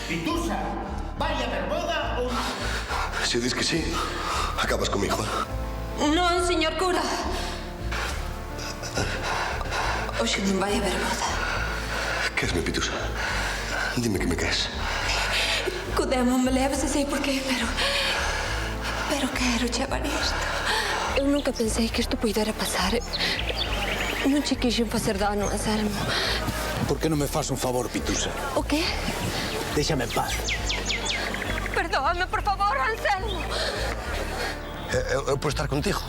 Pitusa, vai a ver boda ou non? Se dices que sí, acabas comigo, Non, señor cura. Hoxe non vai haber boda. Queresme, Pitusa? Dime que me queres. Co demo me levas e sei porqué, pero quero chevar isto. Eu nunca pensei que isto pudera pasar. Non che quixen facer dano, Anselmo. Por que non me faz un favor, Pitusa? O qué? Déxame en paz. Perdóame, por favor, Anselmo. Eu podo estar contigo.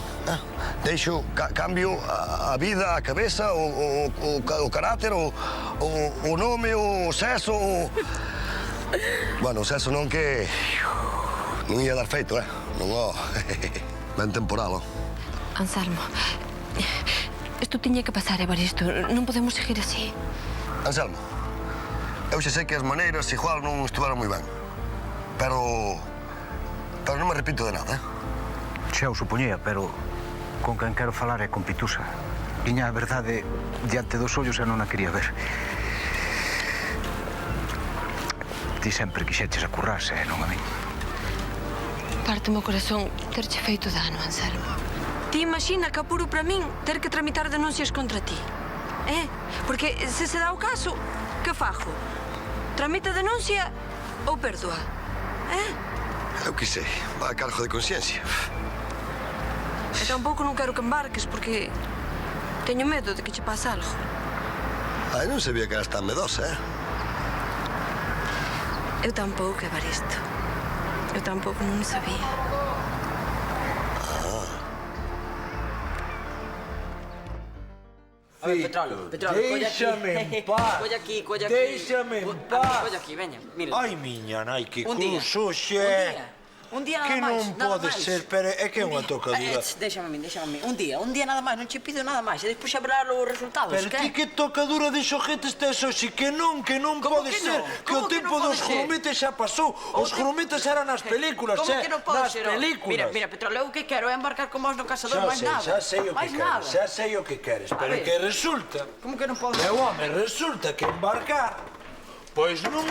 Deixo, cambio a vida, a cabeza, o carácter, o nome, o sexo, Bueno, o sexo non que... Non ia dar feito, Non o... Ben temporal, Anselmo, isto tiña que pasar, Evaristo. Non podemos seguir así. Anselmo, eu xa sei que as maneiras igual non estuveron moi ben. Pero non me arrepito de nada, Xa o supoñía, pero con quen quero falar é con Pitusa. Tiña a verdade diante dos ollos e non a quería ver. Ti sempre quixeches a currarse, non a min. Parte-me o corazón terche feito dano, Anselmo. Ti imagina que apuro para min ter que tramitar denuncias contra ti. Porque se dá o caso, que fajo? Tramita denuncia ou perdoa? Eu que sei, vai a cargo de conciencia. E tampouco non quero que embarques porque teño medo de que che pase algo. Ai, non sabía que eras tan medosa, Eu tampouco, Evaristo. Eu tampouco non o sabía. A ver, Petróleo, Déixame en paz. Colla aquí. Déixame en paz. Colla aquí, veña, mira. Ai, miña nai, que Un día. curso, xe. Un día nada Que máis, non nada pode máis. ser, pero é que é unha Un día. tocadura. Déxame a mí. Un día nada máis, non che pido nada máis. E despois xa verás os resultados, Pero ti que tocadura de xoguetes tes hoxe, que non Como pode que ser, non? que o Como que tempo non dos pode ser? grumetes xa pasou. Os grumetes eran nas películas, Como que non pode nas ser? películas. Mira, Petróleo, eu o que quero é embarcar con vos no casador, máis nada. Xa sei o que Máis queres, nada. xa sei o que queres, pero ver. que resulta, Como que non pode ser? meu home, resulta que embarcar, pois non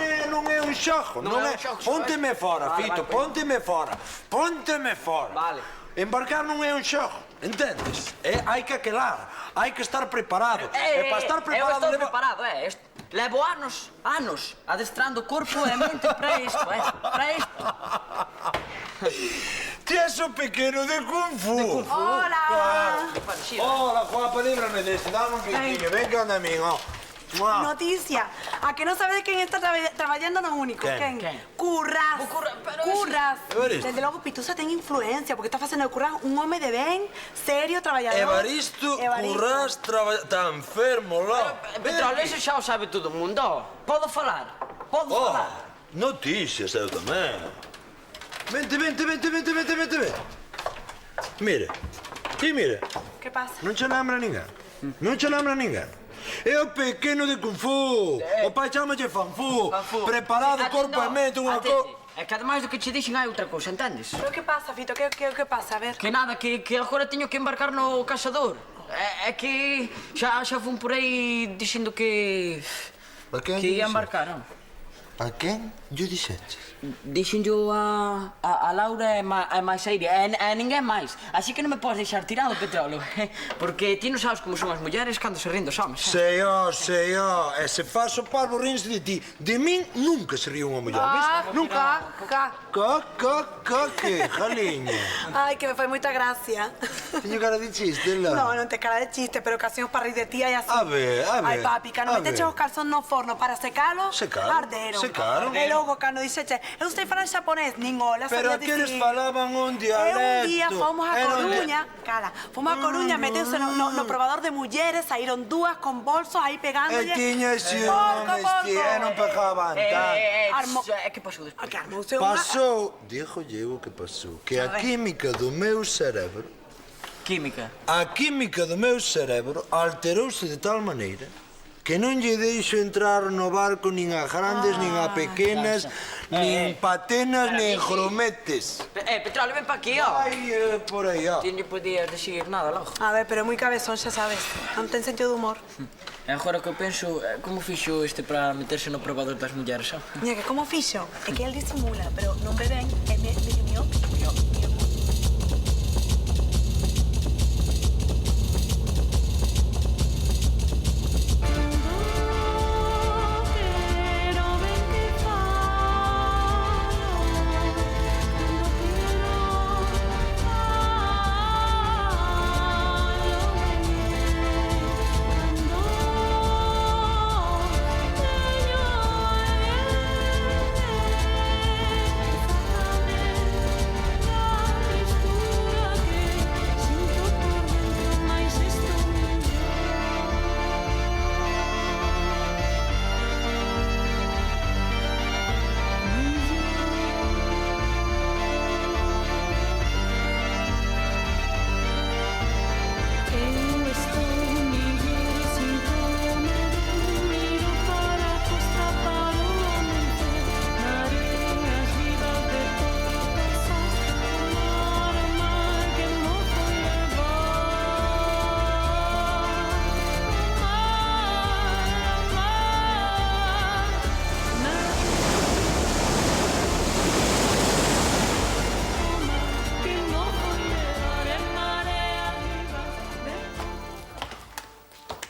é un xogo, Non é un xogo, Pónteme fora, Vale, Fito, vale, pónteme fora. Vale. Embarcar non é un xogo, entendes? Hai que aquelar, hai que estar preparado. E para estar preparado... Eu estou preparado, Levo anos adestrando o corpo e a mente para isto, para isto. Ti és o pequeno de Kung Fu. Hola. Hola, guapa, líbrame deste, dame un piquillo, ven que anda a min, Noticia. ¿A que no sabe de quién está trabajando no único? ¿Quién? ¿Quién? Curras. Curras. Evaristo. Desde luego, Pitusa tiene influencia porque está haciendo Curras un hombre de ben, serio, trabajador. Evaristo Currás está enfermo lá. Petróleo, eso xa o sabe todo o mundo. Podo falar? Noticias, eu tamén. Vente. Mira, ti mira, ¿Qué pasa? non che lembra ninguén. É o pequeno de Kung Fu. O pai chamalle Fanfu. Preparado, corpo e mente, unha cousa... É que ademais do que che dixen hai outra cousa, entendes? ¿Pero qué pasa, Fito? ¿Qué pasa? A ver. Que nada, que agora teño que embarcar no casador. É que xa fun por aí dixendo que... A quen Que lle ia embarcar, non? A quen lle dixeches? Dixenllo a Laura e máis a Iria, e ninguén máis. Así que non me podes deixar tirado, Petróleo. Porque ti non sabes como son as mulleres cando se rin dos homes. Sei, e se faz o parvo rinse de ti. De min nunca se ríe unha muller, ves? Nunca. Que, jaliña. Ay, que me fue mucha gracia. Teño cara de chiste, la. No te cara de chiste, pero ocasión para reír de ti y así. A ver. Ay, papi, cano a mete ver. os calzón no forno para secarlo. Secaron. E logo, cando dice, eu sei falar xaponés, nin hola, Pero sabía aqueles dicir. falaban un E dialecto. un día fomos a Coruña, fomos a Coruña, meteuse no probador de mulleres, saíron dúas con bolsos aí pegándolle. E tiña ese Porco, home, porco. e non pegaban tanto. Que pasou despois? Que armouse unha... Pasou, díjolle o que pasou, que a química do meu cerebro, Química. alterouse de tal maneira que non lle deixo entrar no barco nin a grandes, nin a pequenas, nin patenas, nin grometes. Petróleo, ven pa aquí, ó. Ai, por aí, ó. Ti non lle podías decir nada logo. A ver, pero é moi cabezón, xa sabes. Non ten sentido de humor. E agora que eu penso, como fixo este para meterse no probador das mulleres, sabe? Mira, que como fixo? É que él disimula, pero non ve ben, é medio miope.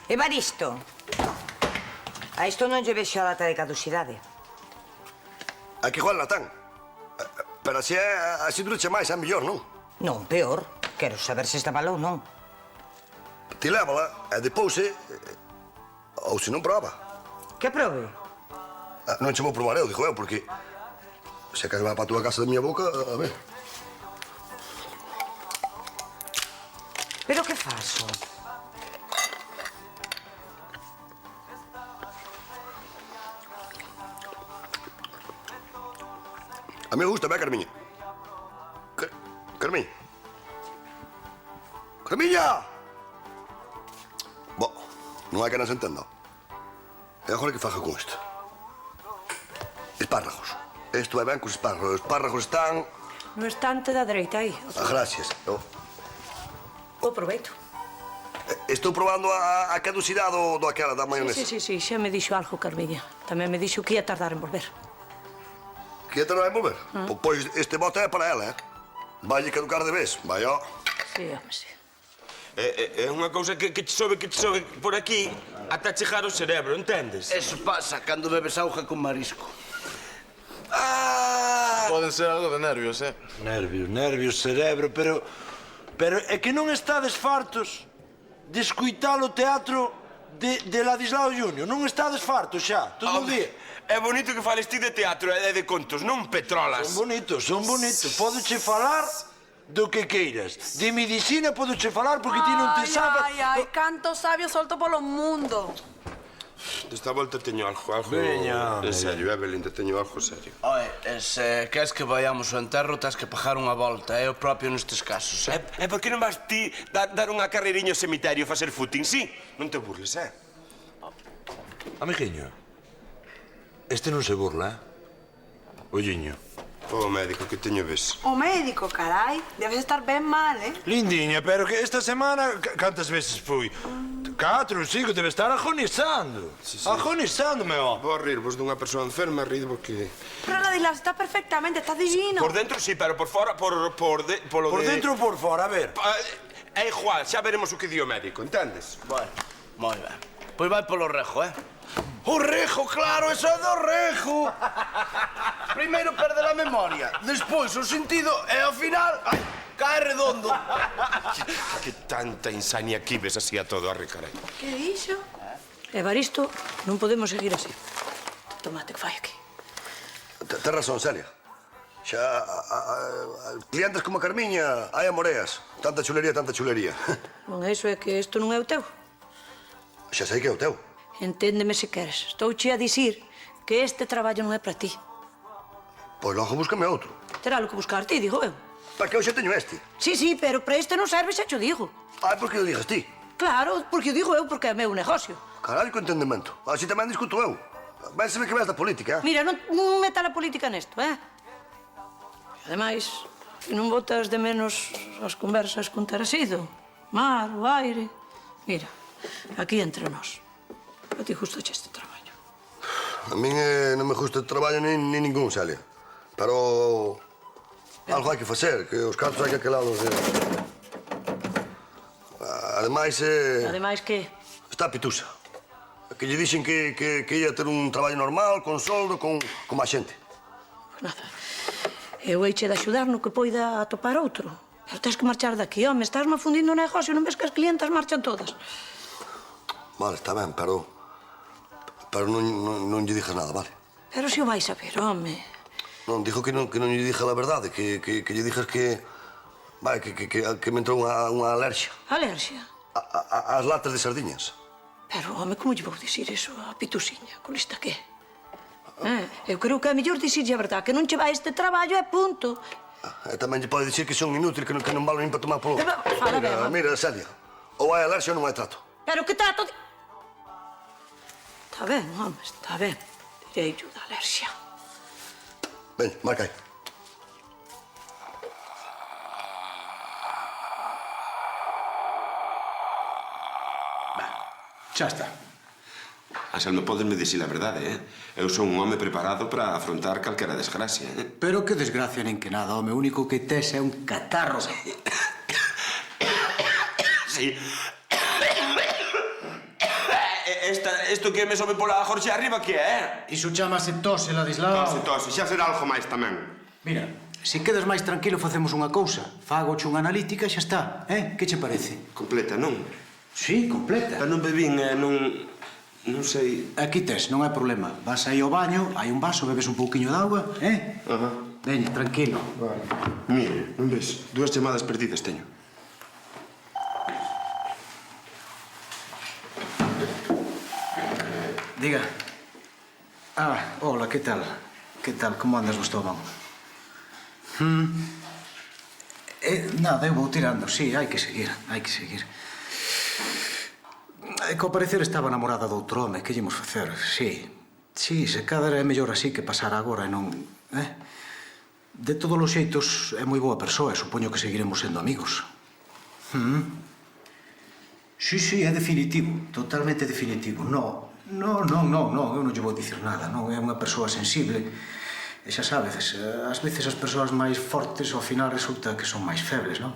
Evaristo, a isto non lle vexo a data de caducidade. Aquí Juan Latán. Pero así dureche máis, é mellor, non? Non, peor. Quero saber se está malo ou non. Ti lévala e depois, ou se non proba. Que probe? Non che vou probar eu, digo eu, porque se que vai para a tua casa da miña boca, a ver. Pero que faso? A mí me gusta, Carmiña. Carmiña. Carmiña! Bo, non hai que non se entenda. E agora que faja con isto? Espárragos. Isto vai ben cos espárragos. Os espárragos están... No estante da dereita aí. Gracias. O aproveito. Estou probando a caducidade do aquela da maionesa. Sí, xa me dixo algo, Carmiña. Tamén me dixo que ia tardar en volver. Que te non vai volver? Pois este bote é para ela, Vai caducar de vez, vai, ó. Sí, home, sí. É unha cousa que te sobe por aquí ata chegar ao cerebro, entendes? Eso pasa cando bebes auga con marisco. Poden ser algo de nervios, Nervios, cerebro, pero é que non estades fartos de escuitar o teatro de Ladislao Junior. Non estades fartos xa, todo o día. É bonito que fales ti de teatro e de contos, non petrolas. Son bonitos. Podoche falar do que queiras. De medicina podoche falar porque ti non te sabes... Ai, canto sabio solto polo mundo. Desta volta teño algo. Veña, en serio, Evelyn, te teño algo serio. Oe, se queres que vayamos ao enterro, tens que pagar unha volta, é o propio nestes casos, E por que non vas ti dar unha carreiriña ao cemiterio e facer footing, sí? Non te burles, Amiguiño, este non se burla, Olliño. O médico que teño ves. O médico, carai, debes estar ben mal, Lindiña, pero que esta semana cantas veces fui? 4 ou 5, debe estar agonizando. Agonizando, meu. Vou rir vos dunha persoa enferma, rid porque... Pero Ladislao, está perfectamente, está divino. Por dentro sí, pero por fora, polo Por dentro ou por fora, a ver. É igual, xa veremos o que di o médico, entendes? Bueno, moi ben. Pois vai polo rejo, O rejo, claro, eso é do rejo. Primeiro perde a memoria, despois o sentido e ao final... Ai, cae redondo. Que tanta insania aquí ves así a todo, arre, carai. Que dixo? Evaristo, non podemos seguir así. Tomate que fai aquí. Tens razón, Celia. Xa, clientes como a Carmiña, hai amoreas. Tanta chulería. Non é iso, é que isto non é o teu. Xa sei que é o teu. Enténdeme se queres. Estouche a dicir que este traballo non é para ti. Pois logo búscame outro. Terá lo que buscar ti, digo eu. Para que eu xa teño este. Sí, pero para este non serve, xa te o digo. Por que o digas ti? Claro, porque o digo eu, porque é meu negocio. Caralho, que entendemento. Así tamén discuto eu. Vénseme que ves da política, Mira, non meta a política nesto, Ademais, non botas de menos as conversas con Teresido, mar, o aire... Mira, aquí entre nós. A ti gusta este traballo? A min non me gusta o traballo nin ningún, Celia. Pero algo hai que facer, que os cartos hai que aquelalos de... Ademais... Ademais que? Está a Pitusa. Que lle dixen que ia ter un traballo normal, con soldo, con máis xente. Pois nada. Eu eiche de axudar no que poida atopar outro. Pero tens que marchar daqui, home. Estás afundindo o negocio, non ves que as clientas marchan todas. Vale, está ben, pero non lle dixas nada, vale? Pero se o vais a ver, home. Non, dijo que non lle dixas a verdade, que lle dixas que... Vai, que me entrou unha alerxia. Alerxia? Ás latas de sardiñas. Pero, home, como lle vou dicir eso a Pitusiña? Con lista que? Eu creo que é mellor dicirlle a verdade, que non che vai este traballo e punto. E tamén lle pode dicir que son inútil, que non valo nin para tomar polo... Fala ben, home. Mira, Celia, ou hai alerxia ou non hai trato. Pero que trato de... Está ben, home, está ben. Direito da alerxia. Ben, marca aí. Xa está. Anselmo, podesme dicir a verdade, Eu son un home preparado para afrontar calquera desgracia, Pero que desgracia nin que nada, home. O único que tes é un catarro. Sí. Isto que me sobe pola jorxe arriba, que é? Iso chamase tose, Ladislao. Tose, xa será algo máis tamén. Mira, se quedas máis tranquilo facemos unha cousa. Fagoche unha analítica e xa está, Que che parece? Completa, non? Sí, completa. Pero non bebín, non sei... Aquí tes, non hai problema. Vas aí ao baño, hai un vaso, bebes un pouquiño de auga, Veña, tranquilo. Vale. Mire, non ves? 2 chamadas perdidas teño. Diga. Hola, que tal? Que tal? Como andas do estómago? Nada, eu vou tirando. Sí, hai que seguir, hai que seguir. Co parecer estaba namorada de outro home, que lle imos facer? Sí, se cadra é mellor así que pasar agora e non... De todos os xeitos, é moi boa persoa e supoño que seguiremos sendo amigos. Sí, é definitivo, totalmente definitivo. No, eu non lle vou dicir nada, non, é unha persoa sensible. E xa sabes, ás veces as persoas máis fortes ao final resulta que son máis febles, non?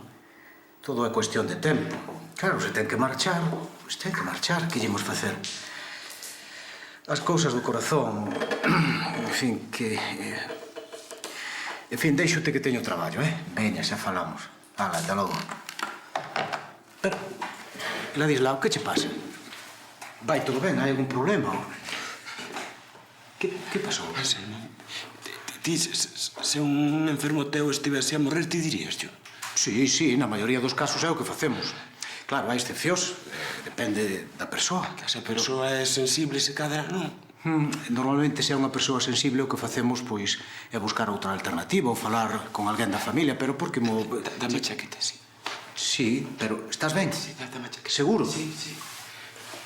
Todo é cuestión de tempo. Claro, se ten que marchar, pois ten que marchar, que lle imos facer? As cousas do corazón, en fin, que... En fin, deixote que teño traballo, Veña, xa falamos. Hala, ata logo. Pero, Ladislao, que che pasa? Vai todo ben? Hai algún problema? Que pasou? Anselmo, ti, se un enfermo teu estivese a morrer, ti dirías yo? Sí, na maioría dos casos é o que facemos. Claro, hai excepcións, depende da persoa. Se a persoa é sensible, se cadra, non? Normalmente, se é unha persoa sensible, o que facemos, pois, é buscar outra alternativa ou falar con alguén da familia, pero porque mo... Dame a chaqueta, sí. Sí, pero estás ben? Sí, dame a chaqueta. Seguro? Sí.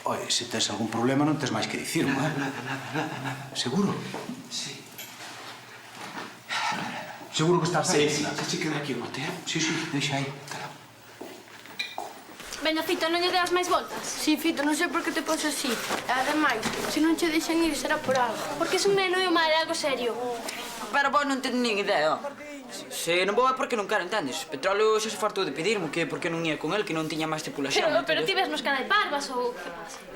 Oi, se tes algún problema non tes máis que dicirmo, Nada. Seguro? Sí. Seguro que estás ben? Sí, se queda aquí o bote, Sí, deixa aí. Veña, Fito, non lle deas máis voltas? Sí, Fito, non sei por que te pasa así. E ademais, se non che deixan ir será por algo. Porque es un neno e o mal é algo serio. Pero vos non tedes nin idea. Se non vou é porque non quero, entendes? Petróleo xa se fartou de pedirme que porque non ia con el, que non tiña máis tripulación. Pero ti ves nos canais parvas ou...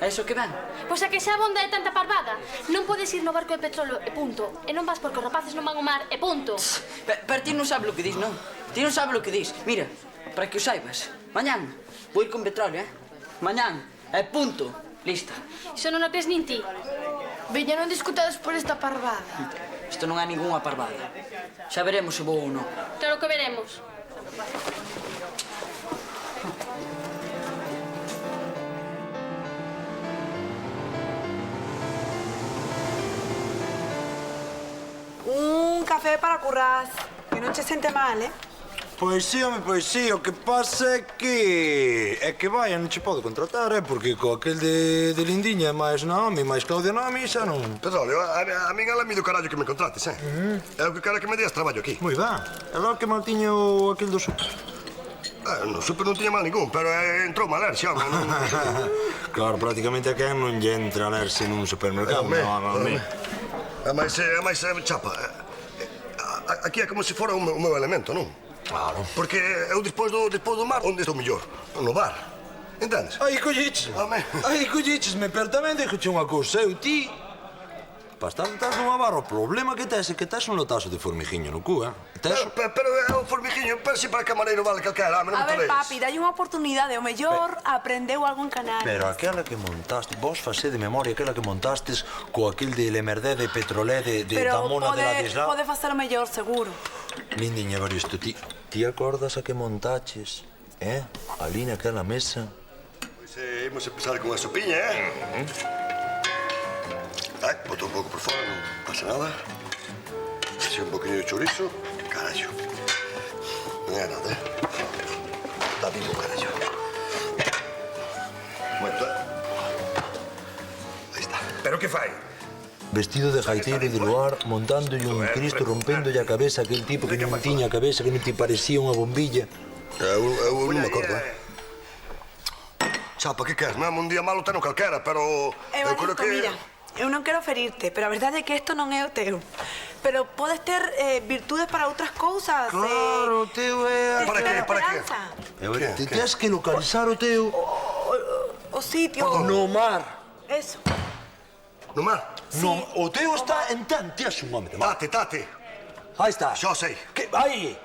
É iso que ven? Pois a que xa abonda de tanta parvada. Non podes ir no barco de petróleo e punto. E non vas porque os rapaces non van ao mar e punto. Pero ti non sabes o que dis, non? Ti non sabes o que dis. Mira, para que o saibas, mañán vou ir con petróleo, Mañán, e punto. Lista. Iso non o crees nin ti. Veña, non discutades por esta parvada. Isto non é ningunha parvada. Xa veremos se vou ou non. Claro que veremos. Un café para currás, que non che sente mal, Pois sí, home, pois sí. O que pasa é que vai, non che podo contratar, porque co aquel de Lindiña, máis Naomi, máis Claudia Naomi, xa non... Petróleo, a min ala mi do carallo que me contrates, É o que quero que me días traballo aquí. Moi ben. E logo que mal tiño aquel do super. No super non tiña mal ningún, pero entrou mal alerxia, home. Claro, prácticamente a quen non lle entra a lerse nun supermercado. Mas, chapa, aquí é como se fora o meu elemento, non? Claro. Porque eu despois do mar, onde estou mellor? No bar. Entendes? Aí collichesme, pero tamén deixoche unha cousa, eu ti... Para estar nunha barra, o problema que tes é que tes un lotazo de formigiño no cu, Pero é un formigiño, pero si para camareiro vale calquera, non me A ver, toleis. papi, dalle unha oportunidade. O mellor aprendeu algo en Canarias. Pero aquela que montaste, vos facé de memoria aquela que montastes co aquel de Lemerdé, de Petrolé, de Damona de Ladislao. Pode facer o mellor, seguro. Lindiña, ver isto, ti acordas a que montaches, ali naquela mesa? Pois imos empezar con a sopiña, boto un pouco por fora, non pasa nada. Así un poquinho de chorizo. Carallo. Non é nada, Está vivo, carallo. Momento, Aí está. Pero que fai? Vestido de gaiteiro de luar, montándolle un Cristo, rompéndolle a cabeza a aquel tipo que non tiña cabeza, que non te parecía unha bombilla. Eu non me acordo, Chapa, que queres? Mesmo un día malo teno calquera, pero... Eu creo que... Mira, eu non quero ferirte, pero a verdade é que isto non é o teu. Pero podes ter virtudes para outras cousas. Claro, o teu é... Para que? Ti tens que localizar o teu... O sitio... No mar. Eso. No mar? No, o teu está en tan, ti és un home de mar. Tate. Aí está. Xa sei. Que, aí.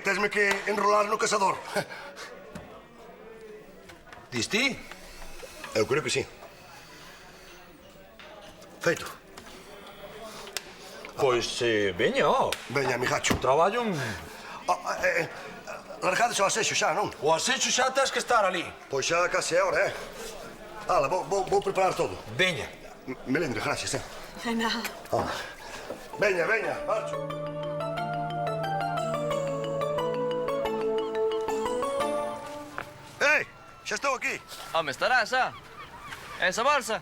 Tesme que enrolar no casador. Dis ti? Eu creo que sí. Feito. Pois, veña, Veña, mijacho. Traballo un... Largades o asexo xa, non? O asexo xa tens que estar ali. Pois xa case é hora, Ala, vou preparar todo. Veña. Melindre, gracias, De nada. Veña, marcho. Ei, xa estou aquí. Home, estarás, Esa bolsa?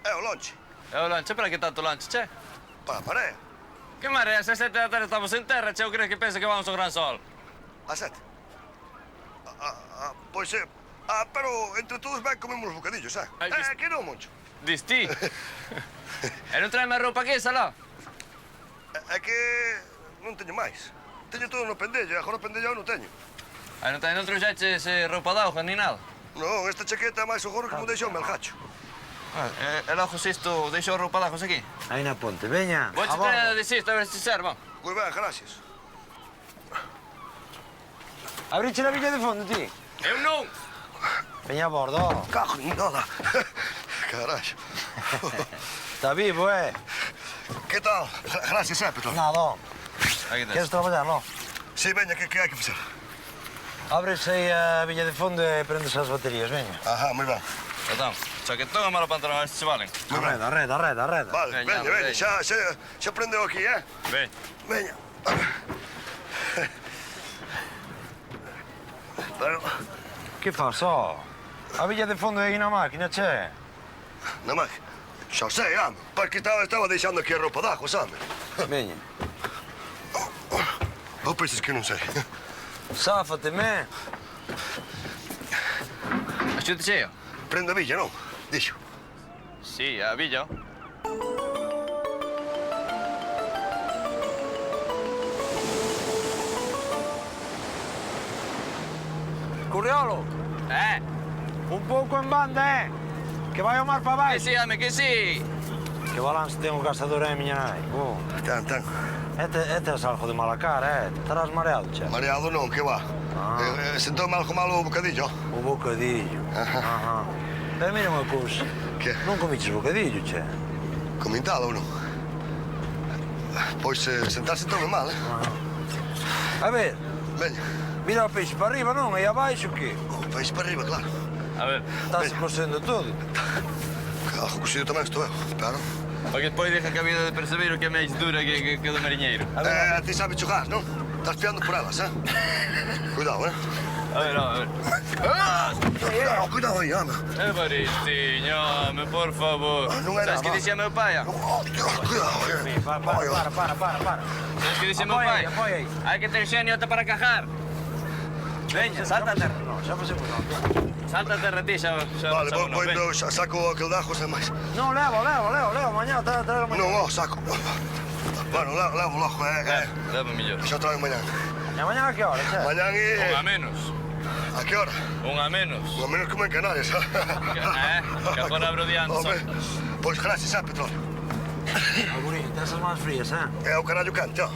É o lonche. É o lanche, para que tanto lanche, che? Para paré. Que marea, se 7 da tarde estamos en terra, che, eu creo que pensa que vamos ao Gran Sol. A 7. Pois pero entre todos ben comemos bocadillos, que non, Moncho? Dis ti? E non traeme a roupa aquí, salá? É que non teño máis. Teño todo no pendello, agora o pendello non teño. Non trouxeches roupa de auga, ni nada? Non, esta chaqueta é máis o gorro que me deixou o Melgacho. E logo se isto deixou roupa de auga aquí? Aí na ponte, veña. Vou che traer de isto, a ver se serva. Moi ben, gracias. Abriche na villa de fondo, ti? Eu non! Veña a bordo. Cajo ni nada. Carallo. Está vivo, Que tal? Gracias, Petro. Nada, Aquí tes. Queres traballar, non? Si, veña, que hai que facer? Abres aí a villa de fondo e prendes as baterías, veña. Ajá, moi ben. Entón, chaquetón e malo pantalón, estes se valen. Arreda. Vale, veña, xa prendeu aquí, Ven. Veña. Pero... Que faz, A villa de fondo é aí na máquina, che. Na máquina? Xa sei, porque estaba deixando aquí a roupa d'água, sabe? Veña. Ou pensas que non sei? Sáfate, me. Axude cheo? Prendo a villa, non? Dixo. Si, a villa. Curriolo. Un pouco en banda, Que vai o mar para baixo. Que si, home, que si. Que balance ten o cazador, miña nai. Ten. Este é algo de mala cara, Estarás mareado, che. Mareado non, que va. Sentoume algo malo o bocadillo. O bocadillo. Ajá. Mira unha cousa. Que? Non comiches bocadillo, che. Comintado ou non? Pois sentar sentoume mal, A ver. Veña. Mira o peixe para arriba, non? E abaixo, que? O peixe para arriba, claro. A ver. Estás cosendo todo. Algo cosido tamén estou eu, claro. Porque despois deja que a vida de percebeiro que é máis dura que do mariñeiro. Ti sabes xogar, non? Estás piando por elas, Cuidado, A ver. Cuidado aí, home. Evaristiño, home, por favor. Sabes que dixía meu pai? Cuidado, Para. Sabes que dixía meu pai? Apoia aí. Hai que ter xenio ata para cajar. Veña, sáltate. Non, xa facemos nós. Sáltate a ti, xa Vale, vou indo, saco aquel dajo sen máis. Non, levo, mañá, trae mañá. Non, saco. Bueno, levo logo, Leva mellor. Xa trago mañá. Mañá a que hora, xa? Mañá Un a menos. A que hora? Un a menos. Un a menos como en Canarias. Que agora abro diante. Home, pois gracias, petróleo. Alburín, tes as mans frías, É o carallo cante, ó.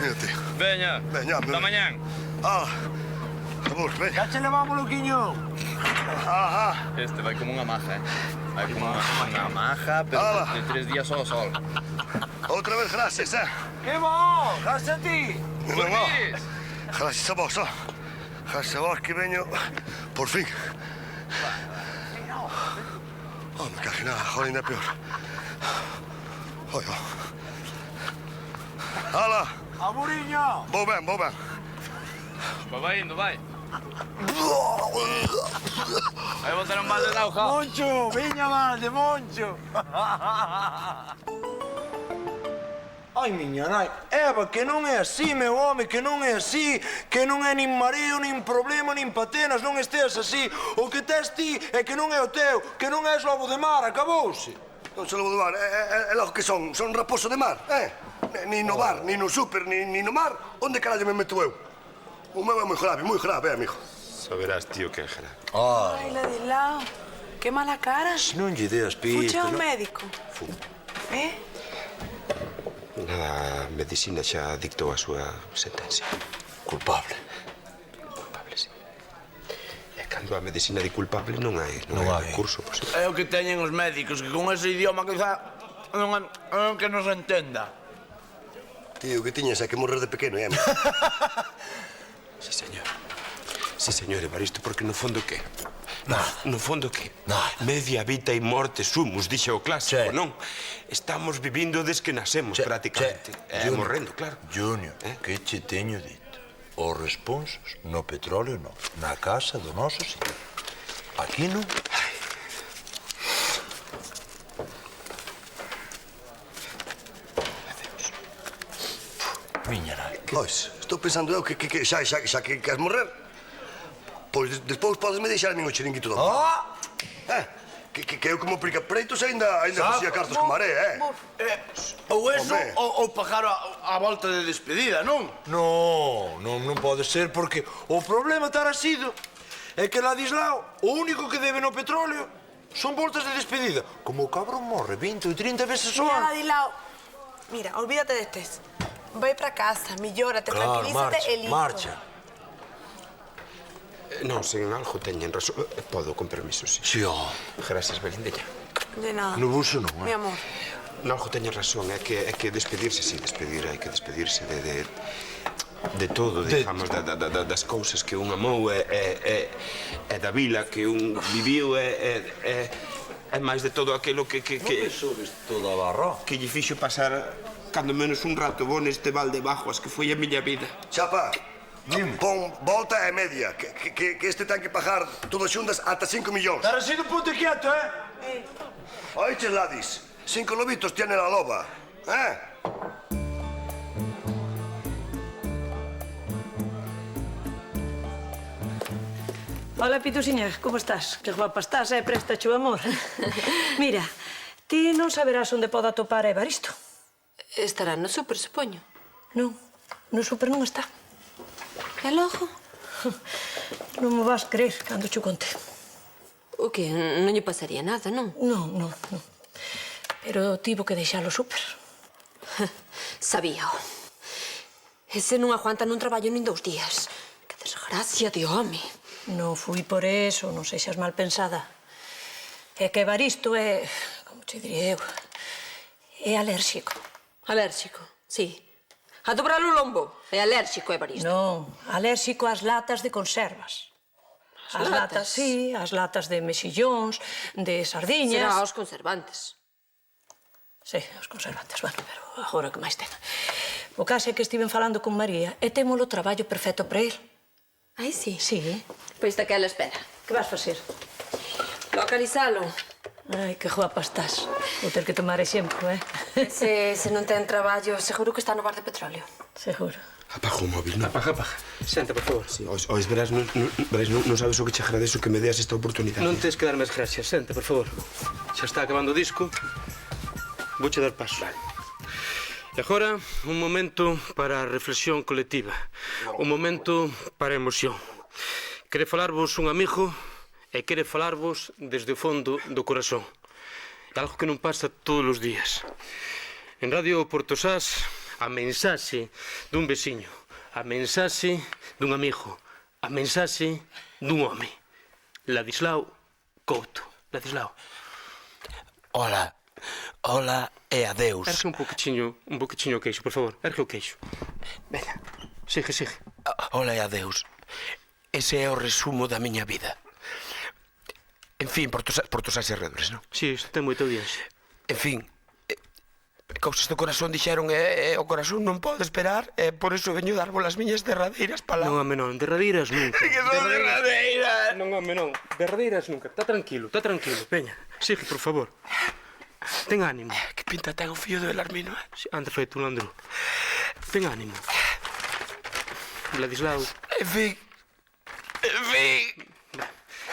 Mira, tío. Veña. Veña, Ata mañán. Vamos, veña. Xa che levamos, Luquiño. Este vai como unha maja, Vai como unha maja, pero de 3 días só ao sol. Outra vez gracias, Que bo, gracias a ti. Non, gracias a vos, Gracias a vos que veño, por fin. Me cago en nada, joder, ainda peor. Oiga. Hala. Alburiño. Vou ben. Vai indo, vai. Vai botar un balde de auga. Moncho, viña balde, Moncho. Ai, miña nai, Eva, que non é así, meu home, que non é así, que non é nin mareo, nin problema, nin patenas, non esteas así. O que tes ti é que non é o teu, que non és lobo de mar, acabouse. Non sou lobo de mar, é logo que son raposo de mar, Ni no bar, ni no súper, ni no mar, onde carallo me meto eu? O meu é moi grave, amigo. Xa verás, tío, que é grave. Ai, Ladislao, que mala cara. Non lle ideas pista. Fuche ao médico. A medicina xa dictou a súa sentencia. Culpable. Culpable, sí. E cando a medicina di culpable non hai recurso posible. É o que teñen os médicos, que con ese idioma quizá non é que nos entenda. Tío, que tiñas é que morrer de pequeno, amigo. Sí, señor. Sí, señor Evaristo, porque no fondo que? Nada. No fondo que? Nada. Media vita e morte sumus, dixe o clásico, non? Estamos vivindo desde que nacemos, prácticamente. Morrendo, claro. Junior, que che teño dito? Os responsos no petróleo non, na casa do noso señor. Aquí non. Miña nai. Pois, estou pensando eu que xa que queres morrer, pois despois podesme deixar a min o chiringuito do mar. Que eu como prica preitos ainda facía cartos con maré, Ou eso, ou pagar a volta de despedida, non? Non pode ser, porque o problema terá sido é que Ladislao, o único que debe no petróleo son voltas de despedida. Como o cabrón morre 20 ou 30 veces ao ano. Ladislao, mira, olvídate destes. Vai pra casa, millórate, tranquilízate e listo. Marcha. Non, se en algo teñen razón. Podo, con permiso, sí. Sí, Gracias, Belindeña. De nada. No buso non, Mi amor. No, algo teñen razón, é que despedirse, sí, hai que despedirse de todo, digamos, das cousas que un amou e da vila que un viviu e máis de todo aquilo que subes toda a barra? Que lle fixo pasar cando menos un rato bo neste val de Bajoas, que foi a miña vida. Chapa, pon volta e media, que este ten que pagar todas xuntas ata 5 millóns. Terá sido punto quieto, Oiches, Ladis, 5 lobitos tiene la loba, Hola, Pitusiña, como estás? Que guapa estás, presta o amor. Mira, ti non saberás onde poda topar a Evaristo. Estará no súper, supoño. Non, no súper non está. E logo? Non me vas creer cando cho conté. O que? Non lle pasaría nada, non? Non. Pero tivo que deixalo súper. Sabíao. Ese non aguanta nun traballo nin 2 días. Que desgracia de home. Non fui por eso, non sexas mal pensada. É que Evaristo é, como te diría eu, é alérxico. Alérxico, sí. A dobrar o lombo. É alérxico, Evaristo. Non, alérxico ás latas de conservas. As latas, sí, as latas de mexillóns, de sardiñas... Será aos conservantes. Sí, os conservantes, bueno, pero agora que máis ten. O caso é que estiven falando con María e témolo traballo perfecto para el. Ai, sí? Sí. Pois daquela espera. Que vas facer? Localizalo. Ai, que guapa estás. Vou ter que tomar exemplo, Se non ten traballo, seguro que está no bar de petróleo. Seguro. Apaga o móvil, non? Apaga. Senta, por favor. Sí, ois, verás, non sabes o que che agradezo que me deas esta oportunidade. Non tens que darme as gracias. Senta, por favor. Xa está acabando o disco. Vouche dar paso. Vale. E agora, un momento para a reflexión colectiva. Un momento para a emoción. Quere falarvos un amigo e quere falarvos desde o fondo do corazón. É algo que non pasa todos os días. En Radio Portosás, a mensaxe dun veciño, a mensaxe dun amigo, a mensaxe dun home. Ladislao Couto. Ladislao. Hola e adeus. Ergue un poquinho o queixo, por favor. Ergue o queixo. Veña, sigue. Hola e adeus. Ese é o resumo da miña vida. En fin, Portosás e arredores, non? Si, isto ten moita audiencia. En fin, cousas do corazón dixeron e o corazón non pode esperar e por iso veño darvos as miñas derradeiras palabras. Non, home, non, derradeiras nunca. Que son derradeiras! Non, home, non, derradeiras nunca. Está tranquilo. Veña, sigue, por favor. Ten ánimo. Que pinta ten o fillo do Belarmino, eh? Sí, anda feito un landru. Ten ánimo. Ladislao. En fin.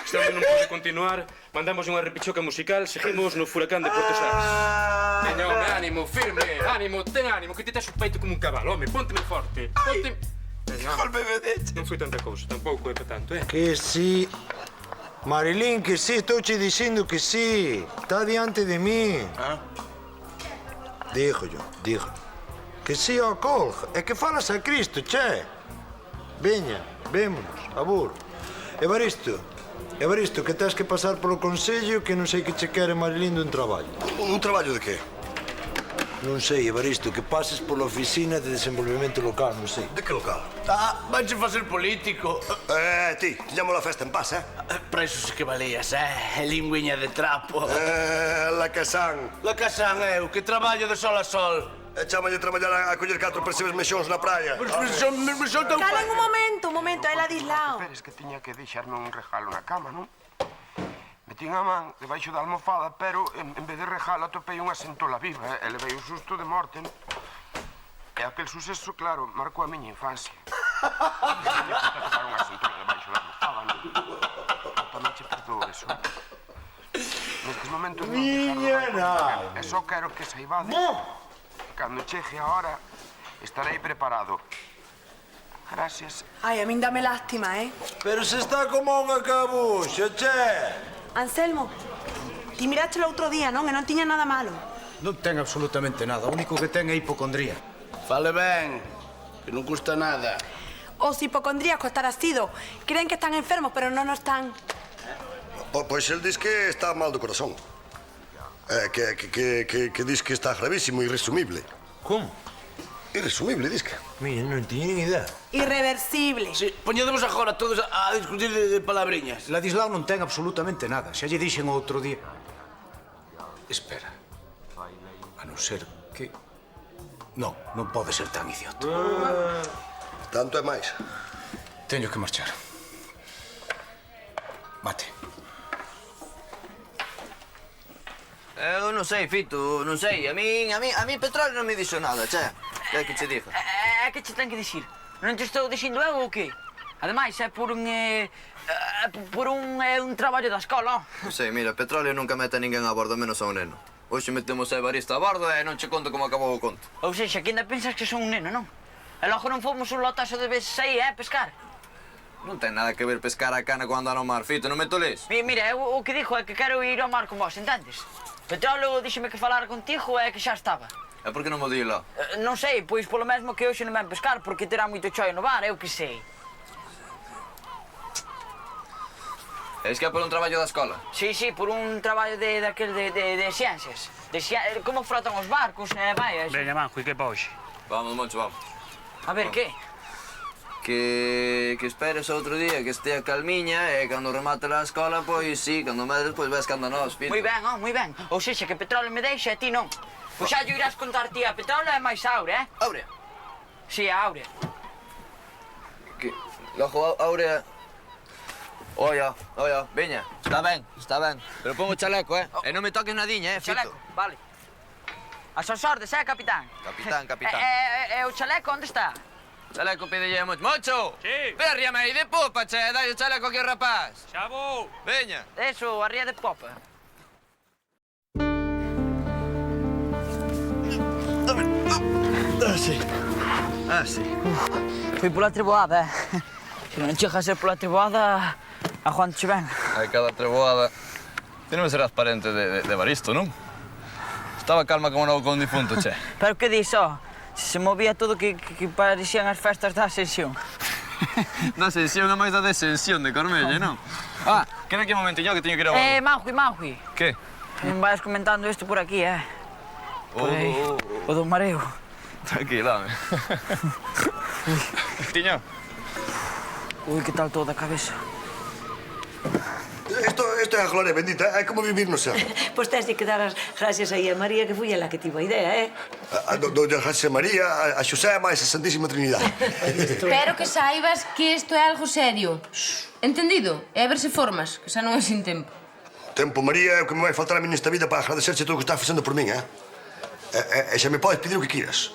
Este hombre non pode continuar. Mandamos unha repichoca musical. Seguimos no furacán de Portosás. Veña, home, ánimo, firme. Ánimo, ten ánimo, que ti tes o peito como un cabalo. Home, pónteme forte. Golpeme deche. Non foi tanta cousa, tampouco é para tanto, eh? Que sí. Marilín, que sí, estouche dicindo que sí. Está diante de mí. Digo. Que sí ao colga. É que falas a Cristo, che. Veña, vémonos, abur. Evaristo, que tens que pasar polo consello que non sei que che quere Marilín dun traballo. Un traballo de que? Non sei, Evaristo, que pases pola oficina de desenvolvemento local, non sei. De que local? Vanche facer político. Ti, tiñamos a festa en paz, eh? Para iso sí que valías, lingüiña de trapo. La Casán, eu, que traballo de sol a sol. Chámalle a traballar a coller 4 percebes mexóns na praia. Mexón tão... Calen un momento, é Ladislao. Esperes que tiña que deixarme un regalo na cama, non? Metín a man debaixo da almofada, pero en vez de regalo atopei unha sentola viva e levei o susto de morte. E aquel suceso, claro, marcou a miña infancia. Tiña que atopar unha sentola debaixo da almofada, non? Eu tamén che perdoo eso. Nestes momentos non Miña e só quero que saibades. Cando chegue a hora, estarei preparado. Gracias. Ai, a min dame lástima, Pero se está como unha cabuxa, che. Anselmo, ti miráchelo outro día, non? E non tiña nada malo. Non ten absolutamente nada. O único que ten é hipocondría. Fale ben, que non custa nada. Os hipocondríacos estará sido. Creen que están enfermos, pero non o están. Pois el diz que está mal do corazón. Que diz que está gravísimo, irresumible. Como? Irresumible, diz que. Mira, non tiña nin idea. Irreversible. Sí, poñedemos agora todos a discutir de palabriñas. Ladislao non ten absolutamente nada. Xa lle dixen outro día. Espera. A non ser que... Non pode ser tan idiota. Tanto é máis. Teño que marchar. Mate. Eu non sei, Fito, non sei. A min Petróleo non me dixo nada, che. Que é que che diga? É que che ten que dicir? Non te estou dicindo eu ou que? Ademais, é por un traballo da escola. Non sei, mira, Petróleo nunca mete a ninguén a bordo, menos a un neno. Hoxe metemos a Evaristo a bordo e non che conto como acabou o conto. Ou seja, que ainda pensas que son un neno, non? E logo non fomos un lotazo de veces aí, pescar. Non ten nada que ver pescar a cana cando anda no mar, Fito, non me toles. Mira, eu o que dixo é que quero ir ao mar con vos, entendes? Petróleo díxeme que falara contigo e que xa estaba. E por que non mo dilo? Non sei, pois polo mesmo que hoxe non ven pescar, porque terá moito choio no bar, eu que sei. Es que é por un traballo da escola? Sí, por un traballo de ciencias. Como frotan os barcos, vai. Veña, Manjo, e que pa hoxe? Vamos, Moncho, vamos. A ver, que? Que esperes outro día, que estea calmiña e cando remate a escola, pois sí, cando medres, pois ves cando nós, Fito. Moi ben. Ou sexa, que Petróleo me deixa e ti non. Pois xa yo irás contar ti a Petróleo e máis a Aurea, Aurea? Si, a Aurea. Que... Logo, Aurea... Oia, veña. Está ben. Pero pon o chaleco, E non me toques nadiña, Fito. Chaleco, vale. As súas ordes, capitán? Capitán. E o chaleco onde está? Chaleco pidelle moito. Mocho! Sí? Ferriame aí de popa, che. Dai o chaleco aquí ao rapaz. Xa vou. Veña. Eso, arría de popa. Sí. Fui pola treboada, Se non chega a ser pola treboada, a Juan che ben. Hai cada treboada. Ti non serás parente de Evaristo, non? Estaba calma como novo con un difunto, che. Pero que dis, ó? Se movía todo que parecían as festas da Ascensión. Da Ascensión é máis da descensión de Cormelle, non? Ah, queda aquí un momentiño que teño que ir ao... Manjui. Que? Non vais comentando isto por aquí, Por aí. O do mareo. Tranquila, home. Tiño. Ui, que tal toda a cabeza? Esto é a gloria bendita, é como vivir no céu. Pois tens de que dar as gracias aí a María, que foi ela que tivo a idea, Doña José María, a Xosé máis a Santísima Trinidade. Espero que saibas que isto é algo serio. Entendido? É a ver se formas, que xa non é sin tempo. Tempo, María, é o que me vai faltar a mí nesta vida para agradecerche todo o que estás facendo por min, E xa me podes pedir o que quieras.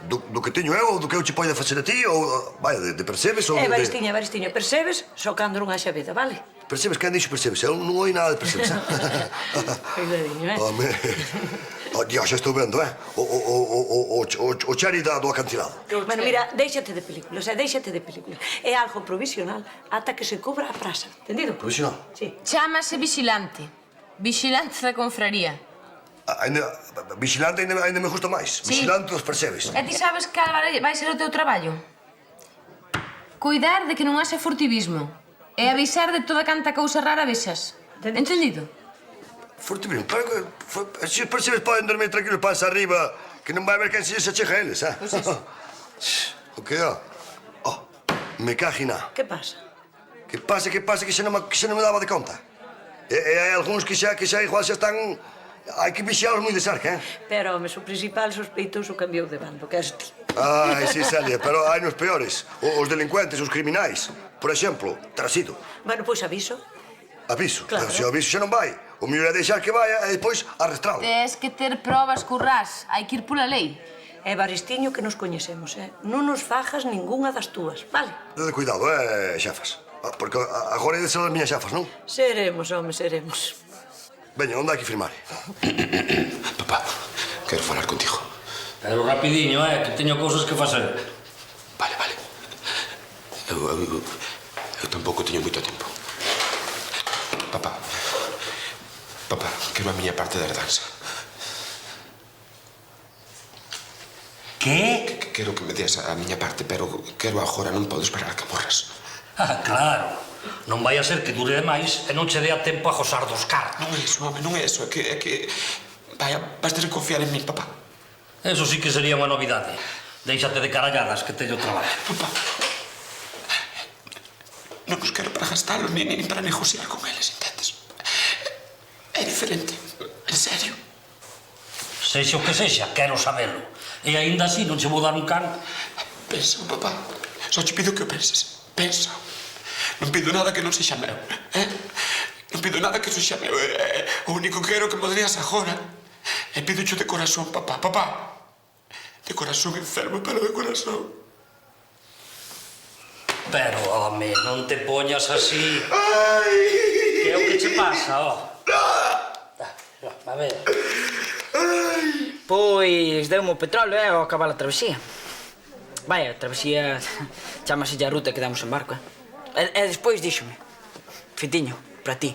Do que teño eu, ou do que eu che poida facer a ti, ou, vaya, de percebes, ou... Evaristiño, percebes? Socando unha xaveda, vale? Percebes? Quen dixo percebes? Eu non oi nada de percebes, Cuidadiño, Home... Dios, xa estou vendo, O chari do acantilado. Bueno, mira, déixate de películas, É algo provisional ata que se cubra a praza, entendido? Provisional? Sí. Chámase vigilante. Vigilante da confraría. Vigilante ainda me gusta máis. Vigilante dos percebes. E ti sabes cal vai ser o teu traballo? Cuidar de que non haxa furtivismo. E avisar de toda canta cousa rara vexas. Entendido? Furtivismo? Se os percebes poden dormir tranquilos panza arriba, que non vai haber quen se achega a eles, Pois iso. O que é? Me cagina. Que pasa? Que pasa que xa non me daba de conta. E hai algúns que xa igual xa están... Hai que vixialos moi de cerca, Pero, home, o principal sospeitoso cambiou de bando, que és ti. Ai, sí, Celia, pero hai nos peores. Os delincuentes, os criminais. Por exemplo, trasido. Bueno, pois aviso. Aviso? Claro. Se o aviso xa non vai, o mellor é deixar que vaya e depois arrastralo. Tes que ter probas currás. Hai que ir pola lei. Evaristiño, que nos coñecemos, Non nos fajas ningunha das túas, vale? Dede cuidado, xafas. Porque agora é de ser as miñas xafas, non? Seremos, home, seremos. Veña, onde hai que firmar? Papá, quero falar contigo. Pero rapidiño, que teño cousas que facer. Vale. Eu tampouco teño moito tempo. Papá, quero a miña parte da herdanza. Que? Quero que me des a miña parte, pero quero agora, non podo esperar a que morras. Claro. Non vai a ser que dure demais e non che dea tempo a gozar dos cartos. Non é iso, home, non é iso. É que... Vaya, vas ter que confiar en min, papá. Eso sí que sería unha novidade. Déixate de caralladas que teño traballo. Papá, non os quero para gastalos nin para negociar con eles, entendes? É diferente, en serio. Sexa o que sexa, quero sabelo. E aínda así non che vou dar un can. Pensa, papá. Só te pido que o penses. Pensa. Non pido nada que non sexa meu, Non pido nada que sexa meu. O único que quero que me digas agora é pidocho de corazón, papá. Papá, de corazón enfermo, pero de corazón. Pero, home, non te poñas así. Que é o que che pasa, A ver. Pois deu-me o petróleo, ao acabar a travesía. Vai, a travesía chamase a ruta que damos en barco, E despois díxome, Fitiño, para ti,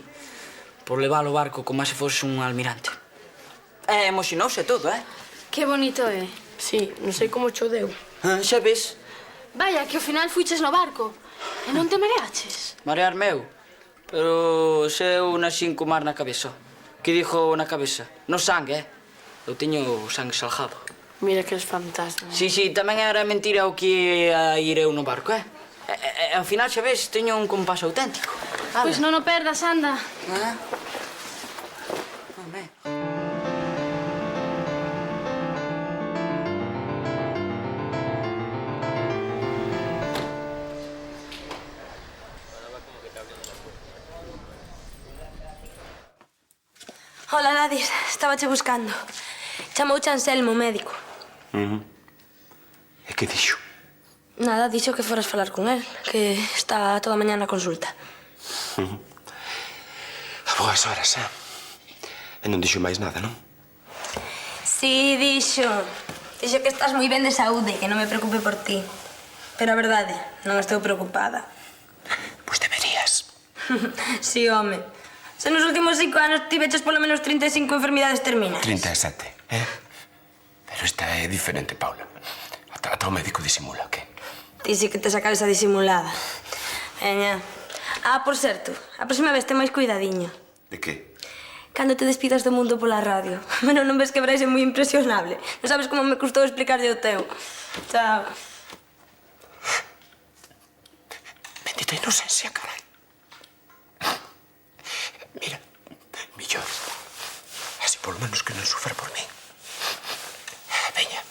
por levar o barco como se fose un almirante. E emocionouse todo, Que bonito é. Sí, non sei como cho deu. Xa ves? Vaya, que ao final fuiches no barco. E non te mareaches. Marear meu. Pero se eu naxín co mar na cabeza. Que dixo na cabeza? No sangue, Eu teño o sangue salgado. Mira que és fantástico. Sí, tamén era mentira o que ia ir eu no barco, E ao final, xa ves, teño un compás auténtico. Pois non o perdas, anda. Hola, Ladis. Estábache buscando. Chamouche Anselmo, médico. E que dixo? Nada, dixo que foras falar con él, que está toda a mañá na consulta. A boas horas, E non dixo máis nada, non? Sí, dixo. Dixo que estás moi ben de saúde, que non me preocupe por ti. Pero a verdade, non estou preocupada. Pois deberías. Sí, home. Se nos últimos 5 anos tiveches polo menos 35 enfermidades terminais. 37, Pero esta é diferente, Paula. Ata o médico disimula, que? Ti sí que te saca esa disimulada. Veña. Por certo, a próxima vez ten máis cuidadiño. De que? Cando te despidas do mundo pola radio. Bueno, non ves que Brais é moi impresionable. Non sabes como me custou explicarlle o teu. Chao. Bendita inocencia, carai. Mira, millor. Así polo menos que non sufra por mí. Veña.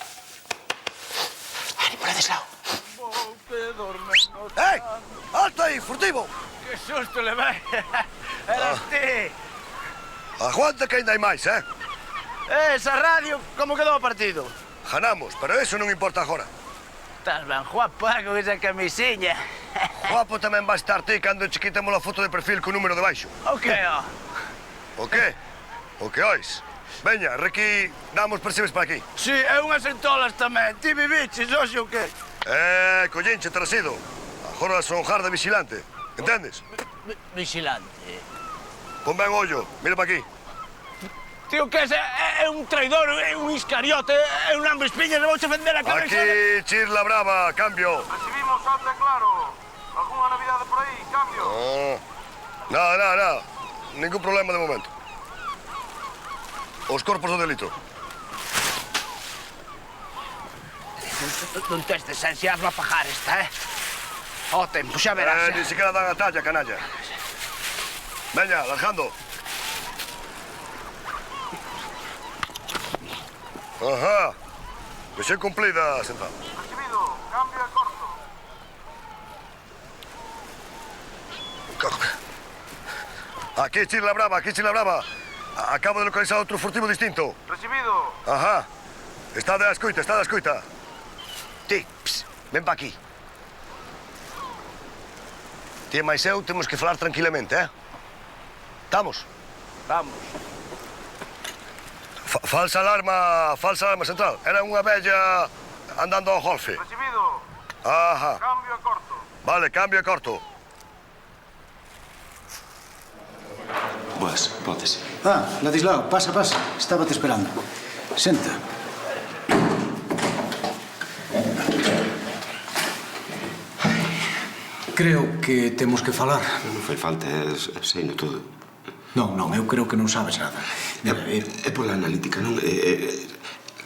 Ánimo, Ladislao. Ei! Alto aí, furtivo! Que susto levei. Eras ti. Aguanta que ainda hai máis, Esa radio, como quedou o partido? Ganamos, pero eso non importa agora. Estás ben guapo, con esa camisiña. Guapo tamén vai estar ti cando che quitemos a foto de perfil co número de baixo. O que, O que? O que ois? Veña, Requi, damos percibes para aquí. Si, e unhas entolas tamén. Ti viviches, hoxe o que? Collinche trasido. Agora son jarda vigilante. Entendes? Vigilante. Pon ben ollo, mira para aquí. Tío, que é un traidor, é un iscariote, é un hambre espiñas, le vouche vender a cabeza. Aquí, Chirla Brava, cambio. Recibimos alto e claro. Alguna novidade por aí, cambio? Nada. Ningún problema de momento. Os corpos do delito. Non tes desenciasmo a pagar esta, O tempo, xa verás. Ni siquiera dan a talla, canalla. Veña, largando. Ajá. Misión cumplida, sentado. Recibido, cambio e corto. Aquí, Chirla Brava. Acabo de localizar outro furtivo distinto. Recibido. Ajá. Está de escoita. Ti, ven pa aquí. Ti e máis eu temos que falar tranquilamente, Estamos? Vamos. Falsa alarma central. Era unha vella andando ao golfe. Recibido. Ajá. Cambio e corto. Vale, cambio e corto. Boas, podes. Ladislao, pasa. Estábate esperando. Senta. Creo que temos que falar. Non fai falta, sei no todo. Non, eu creo que non sabes nada. Mira, É pola analítica, non?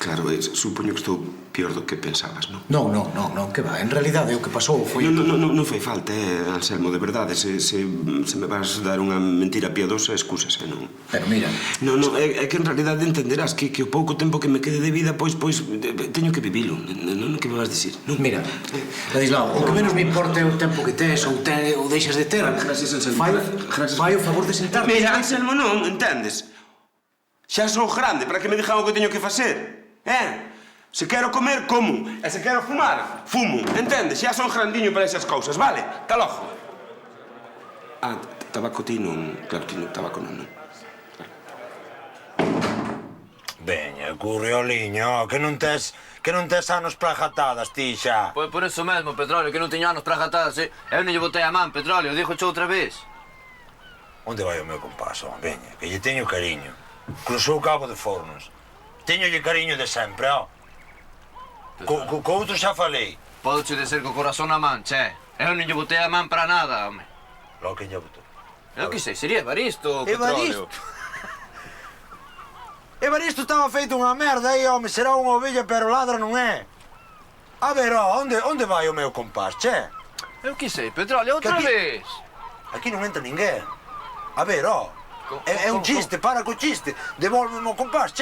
Claro, supoño que estou pior do que pensabas, non? Non, que va. En realidade, o que pasou foi... Non fai falta, Anselmo, de verdade. Se me vas dar unha mentira piadosa, excúsase, non? Pero mira... Non, é que en realidade entenderás que o pouco tempo que me quede de vida, pois, teño que vivilo. Non que me vas dicir, non? Mira, Ladislao, o que menos me importa é o tempo que tes ou deixas de ter. Gracias, Anselmo. Fai o favor de sentar. Mira, Anselmo, non, entendes? Xa sou grande para que me digan o que teño que facer. Se quero comer, como. E se quero fumar, fumo. Entendes? Xa son grandiño para esas cousas, vale? Tá logo. Tabaco ti non... Claro, ti non, tabaco non. Veña, currioliño, que non tes anos para jatadas, ti xa. Pois por eso mesmo, Petróleo, que non teño anos para jatadas, Eu non lle botei a man, Petróleo, dígoche outra vez. Onde vai o meu compaso? Veña, que lle teño cariño. Cruzou o Cabo de Fornos. Teñolle cariño de sempre, Co outro xa falei. Podoche de ser co corazón na man, Eu non lle botei a man para nada, home. Lo que lle botou? Eu que sei, sería Evaristo, Petróleo. Evaristo estaba feito unha merda aí, home, será unha ovella, pero ladra non é. A ver, onde vai o meu compás, Eu que sei, Petróleo, outra vez. Aquí non entra ninguén. A ver, é un chiste, para co chiste. Devólveme o compás,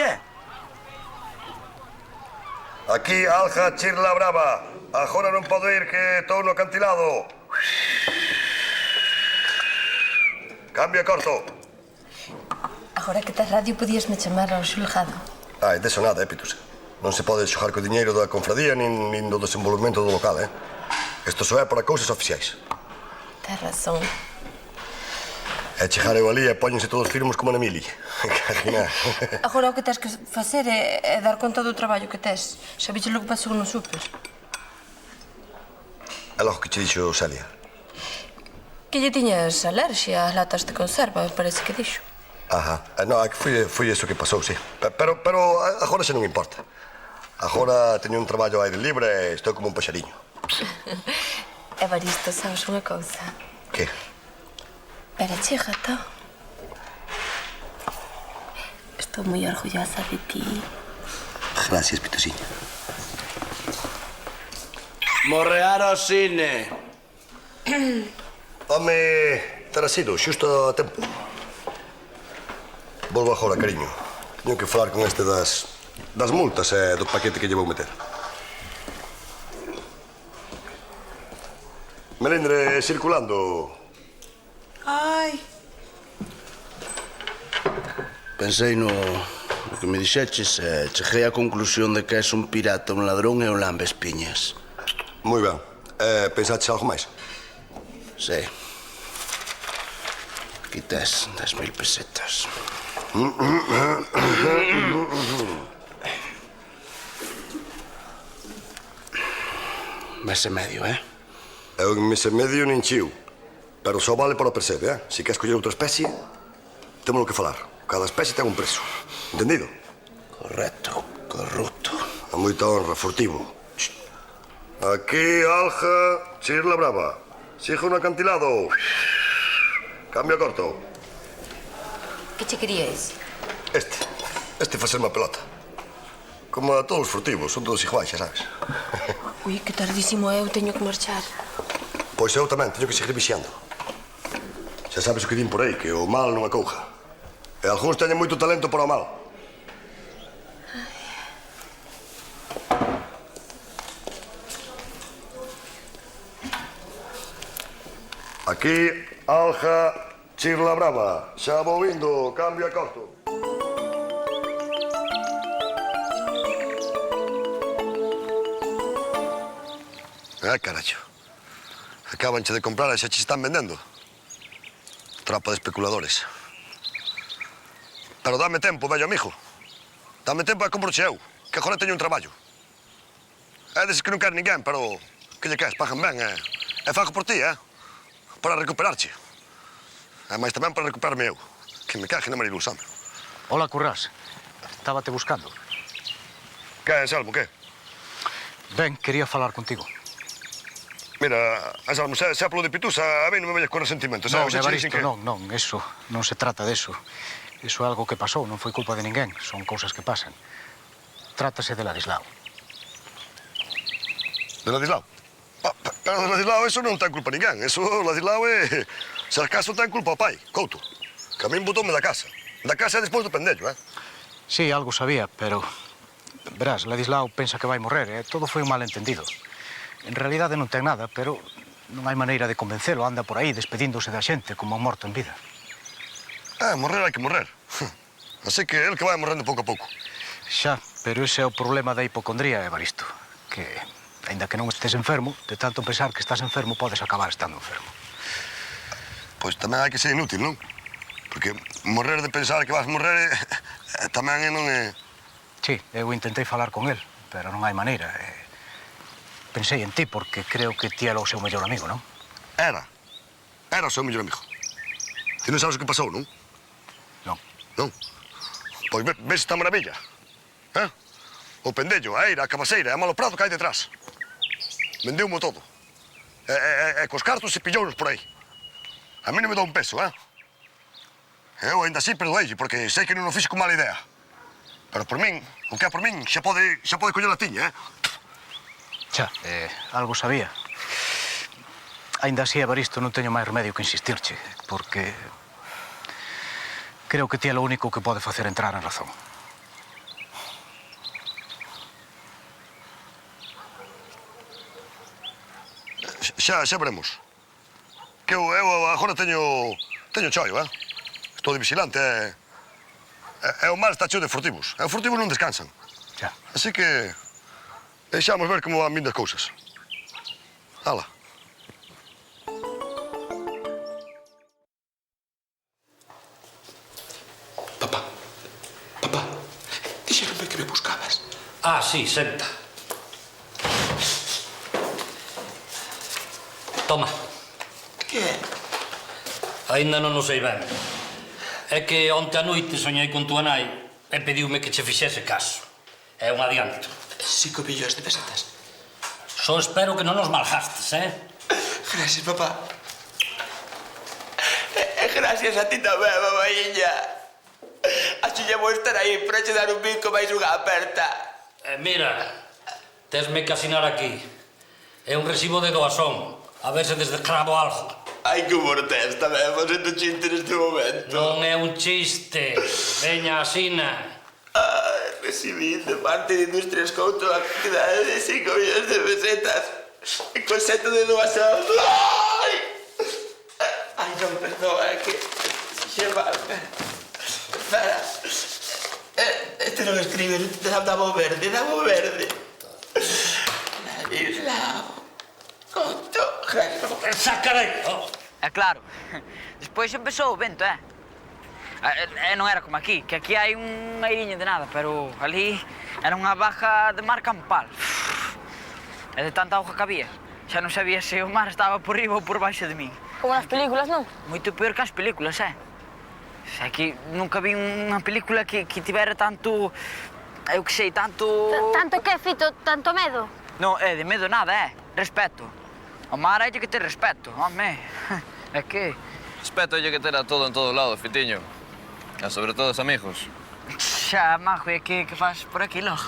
Aquí, Alja, Chirla Brava. Agora non podo ir que estou no acantilado. Cambio e corto. Agora que tes radio, podíasme chamar ao xulgado. Deso nada, Pituse. Non se pode xogar co diñeiro da confradía nin do desenvolvemento do local, Isto só é para cousas oficiais. Tens razón. É chegar eu ali e póñense todos firmes como na mili. Agora o que tens que facer é dar conta do traballo que tes. Xa viches o que pasou no súper. É logo que che dixo Celia. Que lle tiñas alerxia ás latas de conserva, parece que dixo. Ajá. Non, é que foi iso que pasou, sí. Pero agora xa non importa. Agora teño un traballo ao aire libre e estou como un paxariño. Evaristo, sabes unha cousa? Que? Espera, chégate. Estou moi orgullosa de ti. Gracias, Pitosiña. Morrear ao cine. Home, terá sido xusto a tempo. Volvo agora, cariño. Teño que falar con este das multas e do paquete que lle vou meter. Melindre circulando. Ai. Pensei no que me dixeches e cheguei á conclusión de que és un pirata, un ladrón e un lambespiñas. Moi ben. Pensaches algo máis? Sí. Aquí tes 10.000 pesetas. Mes e medio, É un mes e medio nin chiu. Pero só vale para o percebe, Se queres coller outra especie, témolo que falar. Cada especie ten un preso. Entendido? Correcto, corrupto. A moita honra, furtivo. Aquí, alja, chirla brava. Sigo un acantilado. Cambio corto. Que che queríais? Este fa ser unha pelota. Como a todos os furtivos, son todos iguais, xa sabes. Ui, que tardísimo é, eu teño que marchar. Pois eu tamén, teño que seguir vixiando. Xa sabes o que din por aí, que o mal non acouja. E algúns teñen moito talento para o mal. Aquí, alja, chirla brava. Xa vou indo, cambio e corto. Carallo. Acabanche de comprar e xa che están vendendo. Trapa de especuladores. Pero dame tempo, vello amigo. Dame tempo e compro eu, que agora teño un traballo. É deses que non quer ninguén, pero que lle queres, pagan ben e fago por ti, para recuperarche. E máis tamén para recuperarme eu, que me cague na Mariluz, home. Hola, Currás. Estábate buscando. Que, Anselmo, que? Ben, quería falar contigo. Mira, Anselmo, se é polo de Pitusa, a mí non me vayas con resentimentos. Non, Evaristo, non, eso, non se trata deso. Iso é algo que pasou, non foi culpa de ninguén, son cousas que pasan. Trátase de Ladislao. De Ladislao? Pero de Ladislao eso non ten culpa ninguén, eso Ladislao é... Se acaso ten culpa o pai, Couto, que a min botoume da casa. Da casa é despois do pendello, Sí, algo sabía, pero... Verás, Ladislao pensa que vai morrer, todo foi un malentendido. En realidade non ten nada, pero non hai maneira de convencelo, anda por aí despedíndose da xente como un morto en vida. Morrer hai que morrer. Así que el que vai morrendo pouco a pouco. Xa, pero ese é o problema da hipocondría, Evaristo, que, aínda que non estés enfermo, de tanto pensar que estás enfermo, podes acabar estando enfermo. Pois tamén hai que ser inútil, non? Porque morrer de pensar que vas morrer tamén non é... Sí, eu intentei falar con el, pero non hai maneira. Pensei en ti porque creo que ti era o seu mellor amigo, non? Era o seu mellor amigo. Ti non sabes o que pasou, non? Non. Non? Pois ves esta maravilla. O pendello, a eira, a cabaseira, a maloprado que hai detrás. Vendeu-mo todo. E cos cartos se pillounos por aí. A mí non me dá un peso, Eu ainda así perdoeille, porque sei que non o fixe con mala idea. Pero por min, o que é por min, xa pode coller a tiña, Xa, algo sabía. Ainda así, Evaristo, non teño máis remedio que insistirche, porque creo que ti é o único que pode facer entrar en razón. Xa veremos. Que eu agora teño choio, Estou de vigilante e o mar está cheo de furtivos. E os furtivos non descansan. Xa. Así que deixamos ver como van vindo as cousas. Ala. Dixeronme que me buscabas. Ah, sí, senta. Toma. Que é? Ainda non o sei ben. É que onte a noite soñei con túa nai e pediume que che fixese caso. É un adianto. 5 millóns de pesetas. Só espero que non nos malgastes, Gracias, papá. E gracias a ti tamén, mamaiña. Así lle vou estar aí para che dar un bico máis unha aperta. Mira, tesme que asinar aquí. É un recibo de doazón. A ver se descravo algo. Ai, que mortés, tamén facendo chiste neste momento. Non é un chiste. Veña, asina. Recibí de parte de Industrias Couto a cantidade de 5 millóns de pesetas. E concepto de doazón. Ai, non, perdón, é que... Xeva... Espera. Este non escribe, dame o verde, dame o verde. Ladislao Couto. Sacarei. É claro. Despois empezou o vento, non era como aquí, que aquí hai un airiño de nada, pero ali era unha baja de mar campal. E de tanta auga que había, xa non sabía se o mar estaba por riba ou por baixo de min. Como nas películas, non? Moito peor que as películas, É que nunca vi unha película que tivera tanto... Eu que sei, tanto... Tanto que, Fito? Tanto medo? Non, de medo nada, respeto. O mar hai que ter respeto, home. É que... Respeto hai que ter a todo en todo lado, Fitiño. E sobre todo os amigos. Xa, Majo, e que faz por aquí, logo?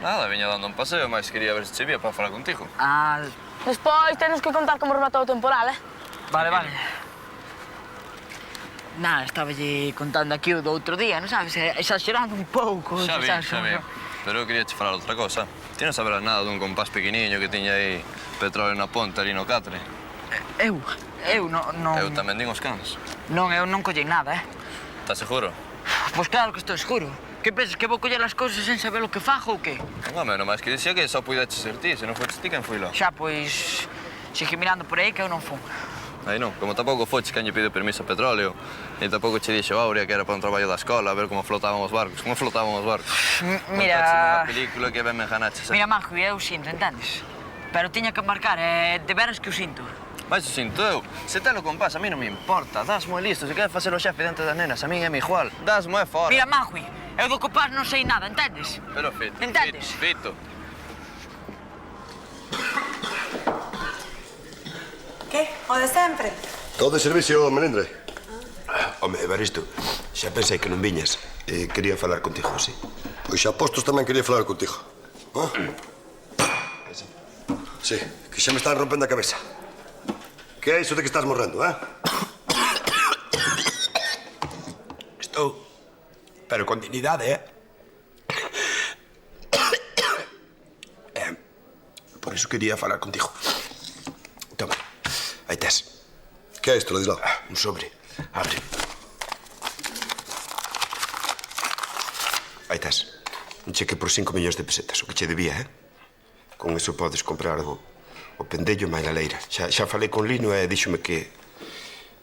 Nada, viña dando un paseo, mas quería ver se che vía para falar contigo. Despois tenos que contar como rematou o temporal, Vale. Nada, estaballe contando aquí o do outro día, non sabes? Exagerando un pouco. Xa vi. Pero eu quería che falar outra cosa. Ti non saberás nada dun compás pequeniño que tiña aí petróleo na ponta ali no catre. Eu non... Eu tamén din os cans. Non, eu non collei nada, Estás seguro? Pois claro que estou seguro. Que pensas, que vou coller as cousas sen saber o que fago ou que? Home, non máis que dicía que só puideche ser ti, se non foste ti quen foi lá. Xa, pois... Sigue mirando por aí que eu non fun. Aí non, como tampouco foches quen lle pide permiso a petróleo, ni tampouco che dixo Aurea que era para un traballo da escola, a ver como flotaban os barcos. Como flotaban os barcos? Mira... Contache unha película que ben me enganaches. Mira, Majo, eu sinto, entendes? Pero tiña que marcar, de veras que o sinto. Mais o sinto eu. Se te lo compás, a mí non me importa. Dasmo e listo. Se queres facer o xefe dentro das nenas, a mí é me igual. Dasmo e fora. Mira, Majo, eu do compás non sei nada, entendes? Pero Fito. Entendes? Fito. Que? O de sempre? Todo de servicio, Melindre. Home, Evaristo, xa pensei que non viñas. Quería falar contigo, sí. Pois xa postos tamén quería falar contigo. Sí, que xa me están rompendo a cabeza. Que é iso de que estás morrendo, Estou, pero con dignidade, Por iso quería falar contigo. Toma, aí tes. Que é isto, Ladislao? Un sobre. Abre. Aí tes. Un cheque por 5 millóns de pesetas, o que che debía, Con iso podes comprar o pendello máis a leira. Xa falei con Lino e díxome que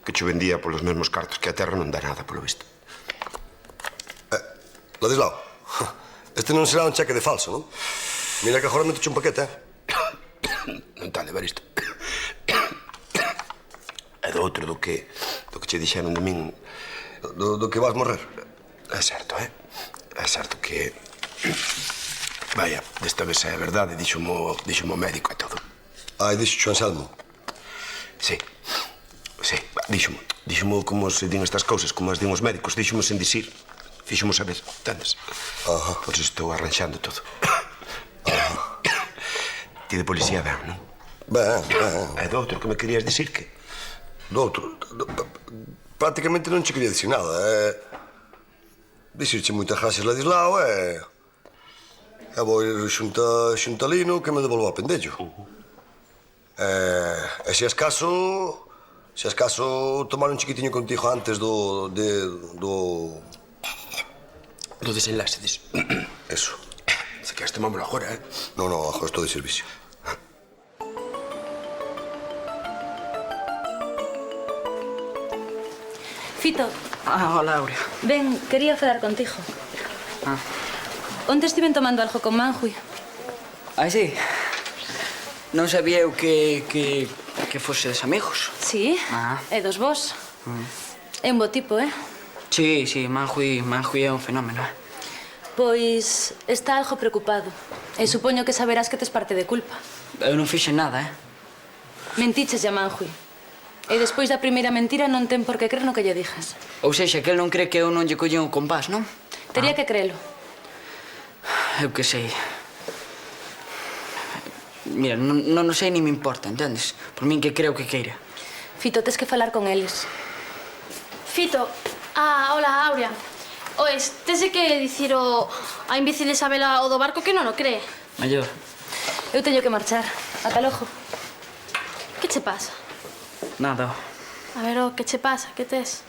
che vendía polos mesmos cartos, que a terra non dá nada, polo visto. Ladislao, este non será un cheque de falso, non? Mira que agora meto un paquete, Non tal, Evaristo. É do outro do que che dixeron de min. Do que vas morrer? É certo, É certo que... Vaya, desta vez é verdade, díxomo o médico e todo. Ai, díxo Anselmo? Sí, díxomo como se din estas cousas, como as din os médicos, díxomo sen dicir, fíxomo saber, entendes? Por iso estou arranxando todo. Ti de policía ben, non? Ben. É do outro que me querías dicir que? Do outro? Prácticamente non che quería dicir nada, Dicirche moitas gracias, Ladislao, e vou ir xunta Lino que me devolva o pendello. E se acaso tomar un chiquitiño contigo antes do desenlace, dis. Eso. Se queres tomámoslo agora, eh? No, agora estou de servicio. Fito. Hola, Aurea. Ben, quería falar contigo. Onte estiven tomando algo con Manjui. Sí? Non sabía eu que fosedes amigos. Sí, e dos vos. É un bo tipo, eh? Sí, Manjui é un fenómeno, eh? Pois está algo preocupado. E supoño que saberás que tes parte de culpa. Eu non fixe nada, eh? Mentiches a Manjui. E despois da primeira mentira non ten por que crer no que lle dixas. Ou sexa, que el non cree que eu non lle collín o compás, non? Tería que crelo. Eu que sei. Mira, non sei ni me importa, entendes? Por min que creo que queira. Fito, tes que falar con eles. Fito. Hola, Aurea. Oes, tese que dicir a imbécil Isabela o do barco que non o cree. Maior. Eu teño que marchar. Ata logo. Que che pasa? Nada. A ver, que che pasa? Que tes?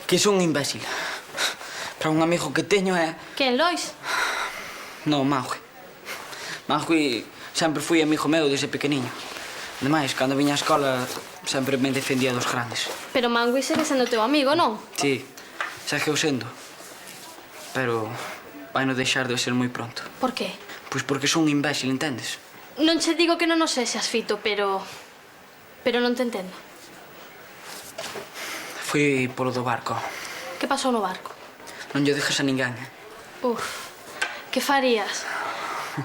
Que son un imbécil. Para un amigo que teño é... Quen, Lois? Non, Manjui. Manjui sempre foi amigo meu desde pequeniño. Ademais, cando viña á escola, sempre me defendía dos grandes. Pero Manjui segue sendo teu amigo, non? Sí, segue eu sendo. Pero vai no deixar de ser moi pronto. Por qué? Pois porque son un imbécil, entendes? Non che digo que non o sexas, Fito, pero non te entendo. Foi polo do barco. Que pasou no barco? Non lle dixes a ninguén, eh? Uf, que farías?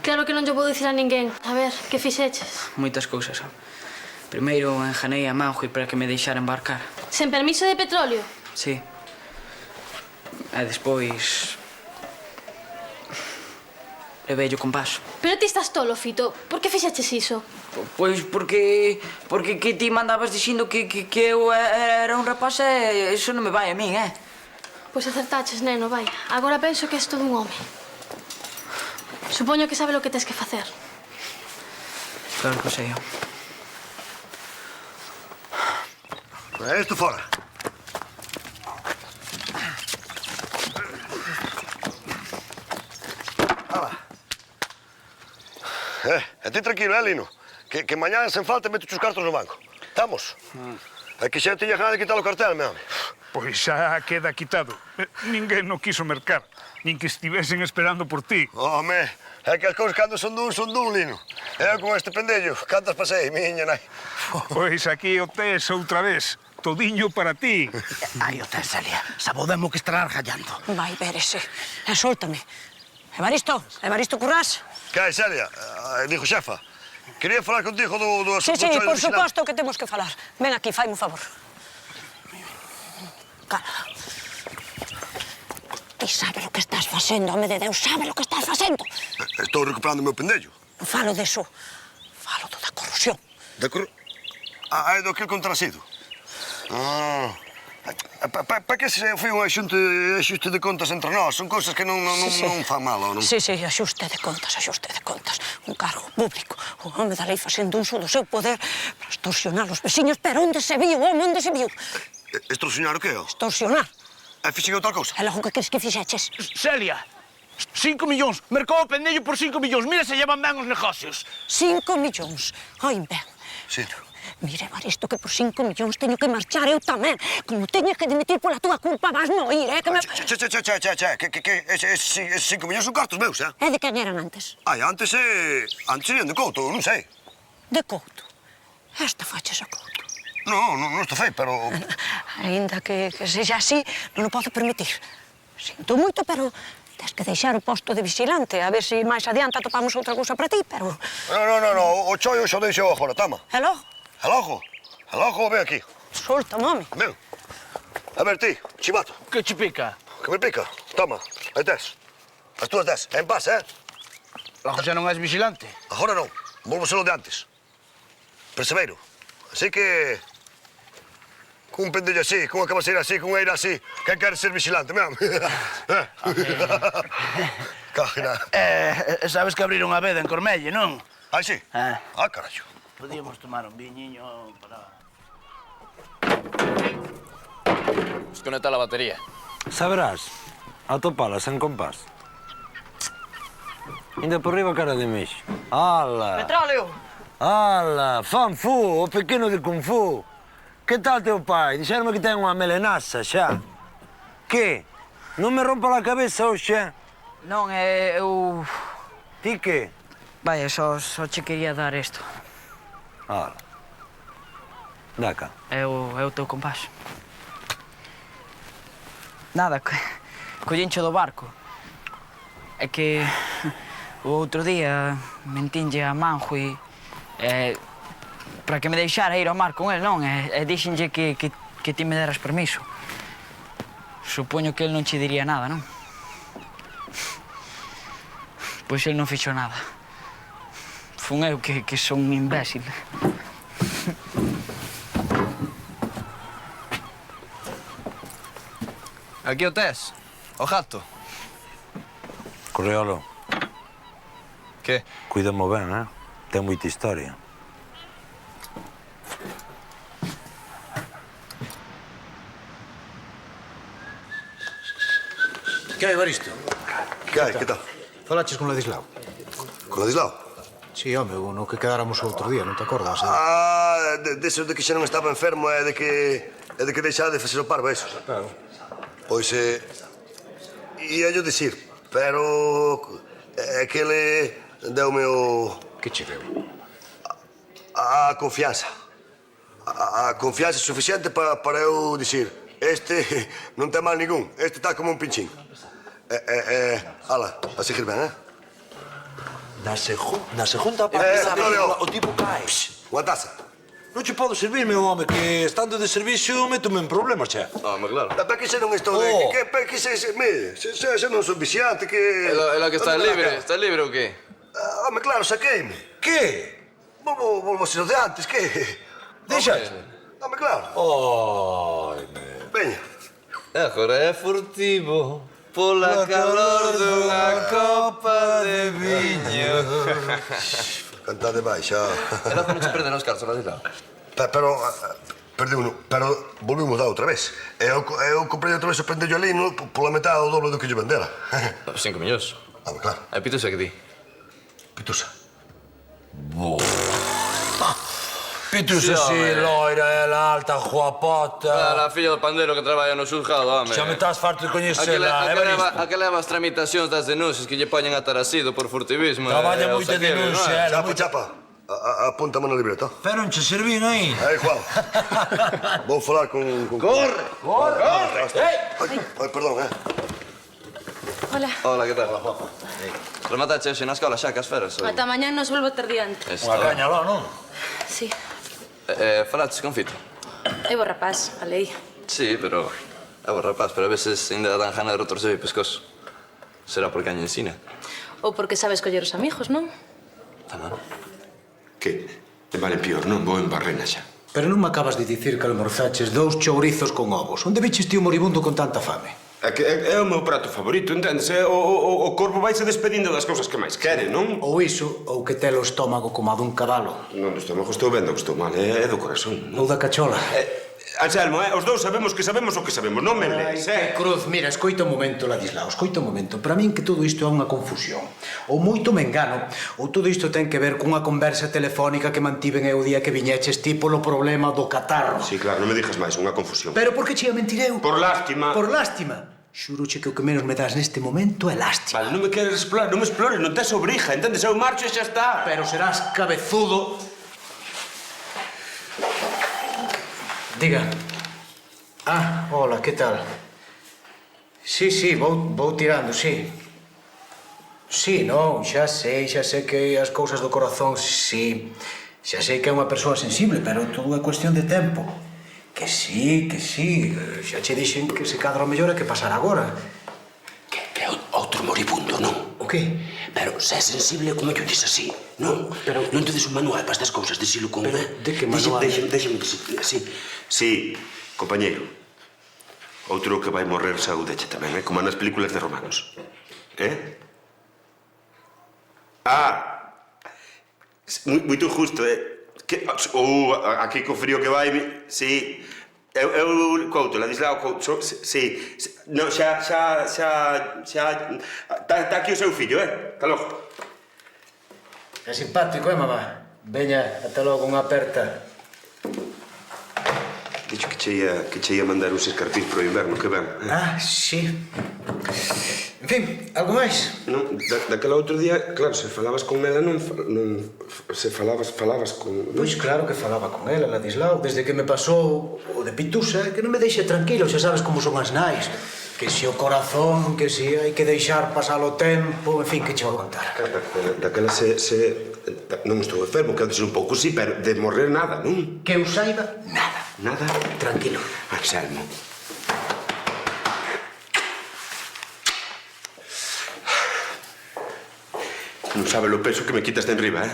Claro que non lle vou dicir a ninguén. A ver, que fixeches? Moitas cousas. Primeiro enganei a Manjui para que me deixara embarcar. Sen permiso de petróleo? Sí. E despois... leveille o compás. Pero ti estás tolo, Fito. Por que fixeches iso? Pois porque que ti mandabas dicindo que eu era un rapaz e iso non me vai a min, eh? Pois acertaches, neno, vai. Agora penso que és todo un home. Supoño que sabe o que tes que facer. Claro que sei eu. Isto fora. E ti tranquilo, Lino? Que mañá sen falta meto os cartos no banco. Estamos? É que xa eu tiña ganas de quitar o cartel, meu home. Pois xa queda quitado. Ninguén non quiso mercar, nin que estivesen esperando por ti. Home, é que as cousas cando son dun, Lino. Eu con este pendello, cantas pasei, miña nai. Pois aquí o tes outra vez. Todiño para ti. Aí o tes, Celia. Sabodemo que estará argallando. Vai, vérese. E sóltame. Evaristo Currás. Que hai, Celia? Dijo xefa. Quería falar contigo do Sí, por suposto que temos que falar. Ven aquí, faime un favor. Cala. Ti sabes o que estás facendo, home de Deus, sabes o que estás facendo? Estou recuperando o meu pendello. Non falo deso. Falo da corrupción. Da corrupción? É do que contrasido. Para que se foi un axuste de contas entre nós? Son cousas que non fan mal, ou non? Sí, axuste de contas. Un cargo público. Un home da lei facendo uso do seu poder para extorsionar os veciños. Pero onde se viu, home, onde se viu? Extorsionar o que, ó? Extorsionar. E fixen outra cousa? E logo que queres que fixeches? Celia, 5 millóns. Mercou o pendello por 5 millóns. Mira se llevan ben os negocios. 5 millóns. Oi, ben. Sí. Mira, Evaristo, que por 5 millóns teño que marchar eu tamén. Como teñes que dimitir pola túa culpa, vas no ir, eh? Que eses 5 millóns son cartos meus, eh? E de quen eran antes? Antes eran de Couto, non sei. De Couto? Esta faches a Couto. Non estafei, pero... Ainda que sexa así, non o podo permitir. Sinto moito, pero tens que deixar o posto de vigilante, a ver se máis adiante atopamos outra cousa para ti, pero... Non, o chollo xo deixo agora, tama. E logo? E logo, ven aquí. Solta, mami. Ven. A ver, ti, chivato. Que che pica? Que me pica? Toma, aí tes. As túas 10, en paz, eh? Logo xa non és vigilante? Agora non, volvo ser o de antes. Perseveiro. Así que... Cun pendello así, cunha cabaseira así, cunha eira así, quen quere ser vigilante, mesmo? Cajina. Sabes que abriron a veda en Cormelle, non? Ah, sí? Carallo. Podíamos tomar un viñiño para... Desconecta la batería. Saberás, atopalas en compás. Ainda por riba cara de mexo. Ala! Petróleo! Ala! Fan fu, o pequeno de Kung Fu. Que tal teu pai? Dixeronme que ten unha melenaza xa. Que? Non me rompa a cabeza hoxe? Non, eu... Ti que? Vaya, só che quería dar isto. Ala. Dá cá. É o teu compás. Nada, collencho do barco. É que o outro día mentinlle a Manjo e... para que me deixara ir ao mar con el, non? E dixenlle que ti me deras permiso. Supoño que el non che diría nada, non? Pois el non fixo nada. Fun eu que son un imbécil. Aquí o tes, o gato. Correolo. Que? Cuídamo ben, Ten moita historia. Que hai, Evaristo? Que hai, que tal? Falaches con Ladislao? Con Ladislao? Sí, home, no que quedáramos o outro día, non te acordas? Deso de que xa non estaba enfermo e de que deixaba de facer o parvo, eso. Claro. Pois, ia yo dicir, pero é que ele deume o... Que che deu? A confianza. A confianza suficiente para eu dicir este non ten mal ningún, este está como un pinchín. Ala, a seguir ben, Na segunda o tipo cae. Unha taza. Non che podo servir, meu home, que estando de servicio métome en problemas, che. Home, claro. Para que se non estou de... Que se non son viciante, que... Ela que está libre ou que? Home, claro, saqueime. Que? Volvo a ser o de antes, que? Deixaste? Home, claro. Ai, Veña. Agora é furtivo pola calor dunha copa de viño. Cantade baixa. Era para non se perder os cartos, Ladislao. Pero... Perdeu uno, pero volvimos dar outra vez. Eu comprei outra vez o pendello ali pola metade do doble do que lle vendera. 5 millóns. Home, claro. E Pitusa que di? Pitusa. Pitusa, sí, loira, ela alta, guapota. A filla do pandero que traballa no xulgado, home. Xa me estás farto de coñecela, Evaristo. A que leva as tramitacións das denuncias que lle poñen a Tarasido por furtivismo. Traballa moita denuncia, ela. Chapa, apúntame na libreta. Pero non che servín aí. Juan. Vou falar con... Corre! Ai, perdón, Hola. Hola, que tal? Rematache hoxe na escola xa, que as feras? Ata mañán nos volvo terdiante. Unha caña lá, non? Sí. Falaches con Fito? É bo rapaz, a lei. Sí, pero... É bo rapaz, pero a veces ainda dan gana de retorcer o pescozo. Será porque año ensina. Ou porque sabes coller os amigos, non? Tamén. Que? De mal en pior, non? Vou en barrena xa. Pero non me acabas de dicir que almorzaches 2 chourizos con ovos. Onde viches ti o moribundo con tanta fame? É que é o meu prato favorito, entendes? O corpo vaise despedindo das cousas que máis quere, non? Ou iso, ou que tel o estómago como a dun cabalo. Non, do estómago estou vendo que estou mal, é do corazón. Ou da cachola. Anselmo, os dous sabemos o que sabemos, non me lees, Cruz, mira, escoita un momento, Ladislao, escoita un momento. Para min que todo isto é unha confusión. Ou moito me engano, ou todo isto ten que ver cunha conversa telefónica que mantiven eu o día que viñeches ti polo problema do catarro. Sí, claro, non me dixas máis, unha confusión. Pero por que che ia mentir eu? Por lástima. Por lástima. Xuroche que o que menos me das neste momento é lástima. Vale, non me queres explorar, non me explores, non tes obriga, entendes? Eu marcho e xa está. Pero serás cabezudo. Diga. Hola, que tal? Sí, vou tirando, sí. Sí, non, xa sei que as cousas do corazón, sí. Xa sei que é unha persoa sensible, pero todo é cuestión de tempo. Que sí. Xa che dixen que se cadra o mellor é que pasar agora. Que é outro moribundo, non? O que? Pero se é sensible, como que o dis así, non? Pero... Non te des un manual para estas cousas, dixilo con... Pero de que manual? Déxame dicir, así. Sí, compañeiro. Outro que vai morrer saúdeche tamén, como nas películas de romanos. Moito justo, Ou aquí co frío que vai, sí. Eu couto, Ladislao couto, sí. No, xa... Tá aquí o seu fillo, Tá logo. É simpático, mamá? Veña, ata logo unha aperta. Dixo que che ia mandar uns escarpís pro inverno, que ben. Ah, sí. En fin, algo máis? Non, daquela outro día, claro, se falabas con ela non se falabas con... Pois claro que falaba con ela, Ladislao, desde que me pasou o de Pitusa, que non me deixe tranquilo, xa sabes como son as nais. Que se o corazón, que se hai que deixar pasar o tempo, en fin, que che vou contar. Daquela non estou enfermo, que antes un pouco sí, pero de morrer nada, non? Que eu saiba, nada. Nada? Tranquilo. Anselmo. Non sabe o peso que me quitas de enriba, eh?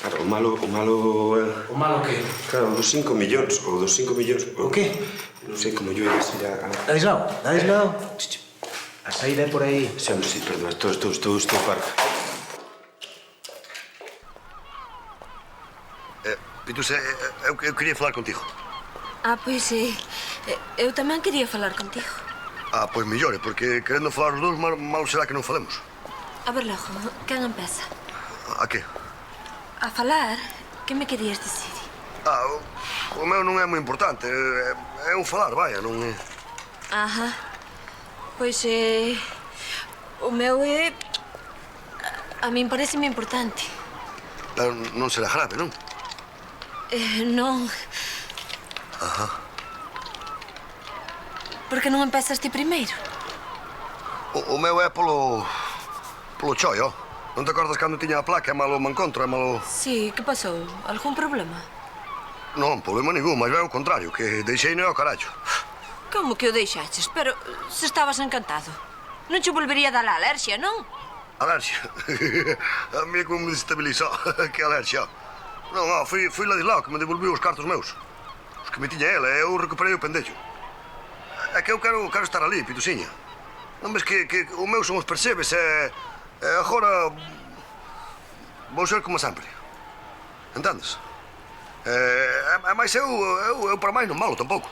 Claro, o malo... O malo que? Claro, dos 5 millóns, ou dos 5 millóns... O que? Non sei como yo ia ser a... Ladislao. A saída é por aí. Sí, perdón, estou parca. Pitusa, eu quería falar contigo. Ah, pois eu tamén quería falar contigo. Ah, pois mellore, porque querendo falar os dous, malo será que non falemos. A ver logo, quen empeza? A que? A falar? Que me querías dicir? Ah, o meu non é moi importante. É un falar, vaya, non é... Ajá. Pois o meu é... A min pareceme importante. Pero non será grave, non? Non. Ajá. Por que non empezas ti primeiro? O meu é polo choi, ó. Non te acordas cando tiña a placa? É malo me encontro, é malo... Sí, que pasou? Algún problema? Non, problema ningún, mas é o contrario, que deixei-no ao carallo. Como que o deixaches? Pero se estabas encantado. Non che volvería dar a alerxia, non? Alerxia? A mí como me desestabilizou. Que alerxia? Non, foi Ladislao que me devolviu os cartos meus. Os que me tiña ela, eu recuperei o pendello. É que eu quero estar ali, Pitusiña. Non ves que o meu son os percebes e agora vou ser como sempre. Entendes? Mas eu para máis non malo tampouco.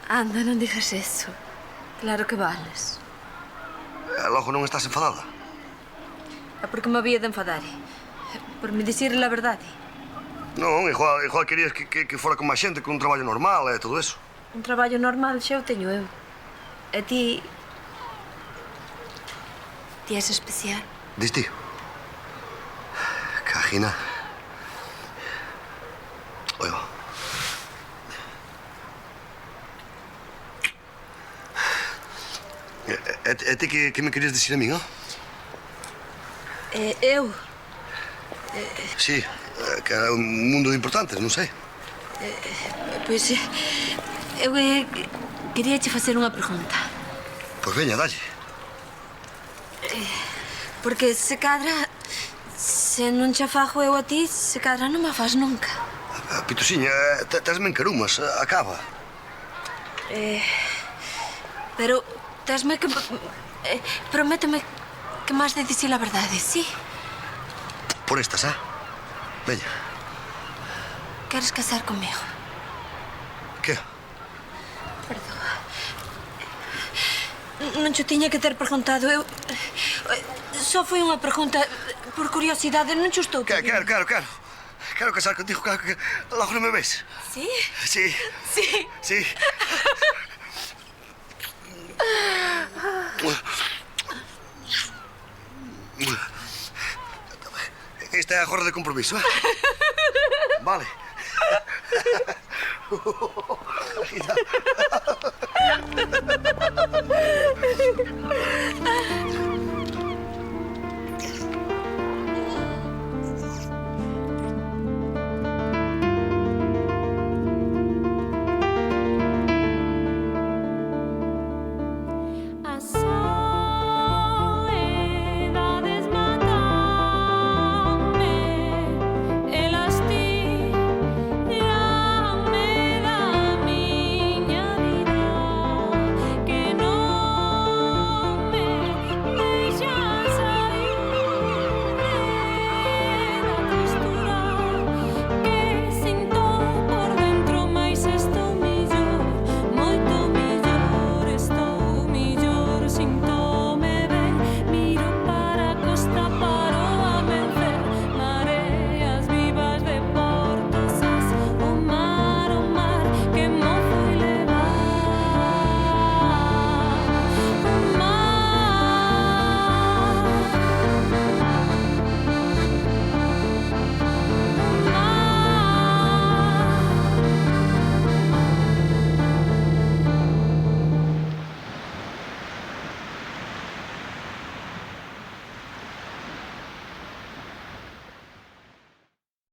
Anda, non digas eso. Claro que vales. Logo non estás enfadada? É porque me había de enfadar. Por me dicir a verdade. Non, igual querías que fora como a xente, con un traballo normal e todo eso. Un traballo normal xa o teño eu. E ti... Ti és especial. Dis ti? Cajina. Oiga. É ti que me querías dicir a min, ó? Eu? Sí, que era un mundo de importantes, non sei. Pois eu quería che facer unha pregunta. Pois veña, dalle. Porque se cadra, se non che fago eu a ti, se cadra non me faz nunca. Pitusiña, tesme en carumas, acaba. Pero tesme que... Prométeme que máis de dicir a verdade, sí? Por estas, Veña. Queres casar comigo? Que? Perdoa. Non che tiña que ter preguntado, eu... Só foi unha pregunta por curiosidade, non che estou pedindo. Quero. Quero casar contigo, claro que logo non me ves. Sí? Sí. Sí. Sí. Esta é a jorra de compromiso, Vale.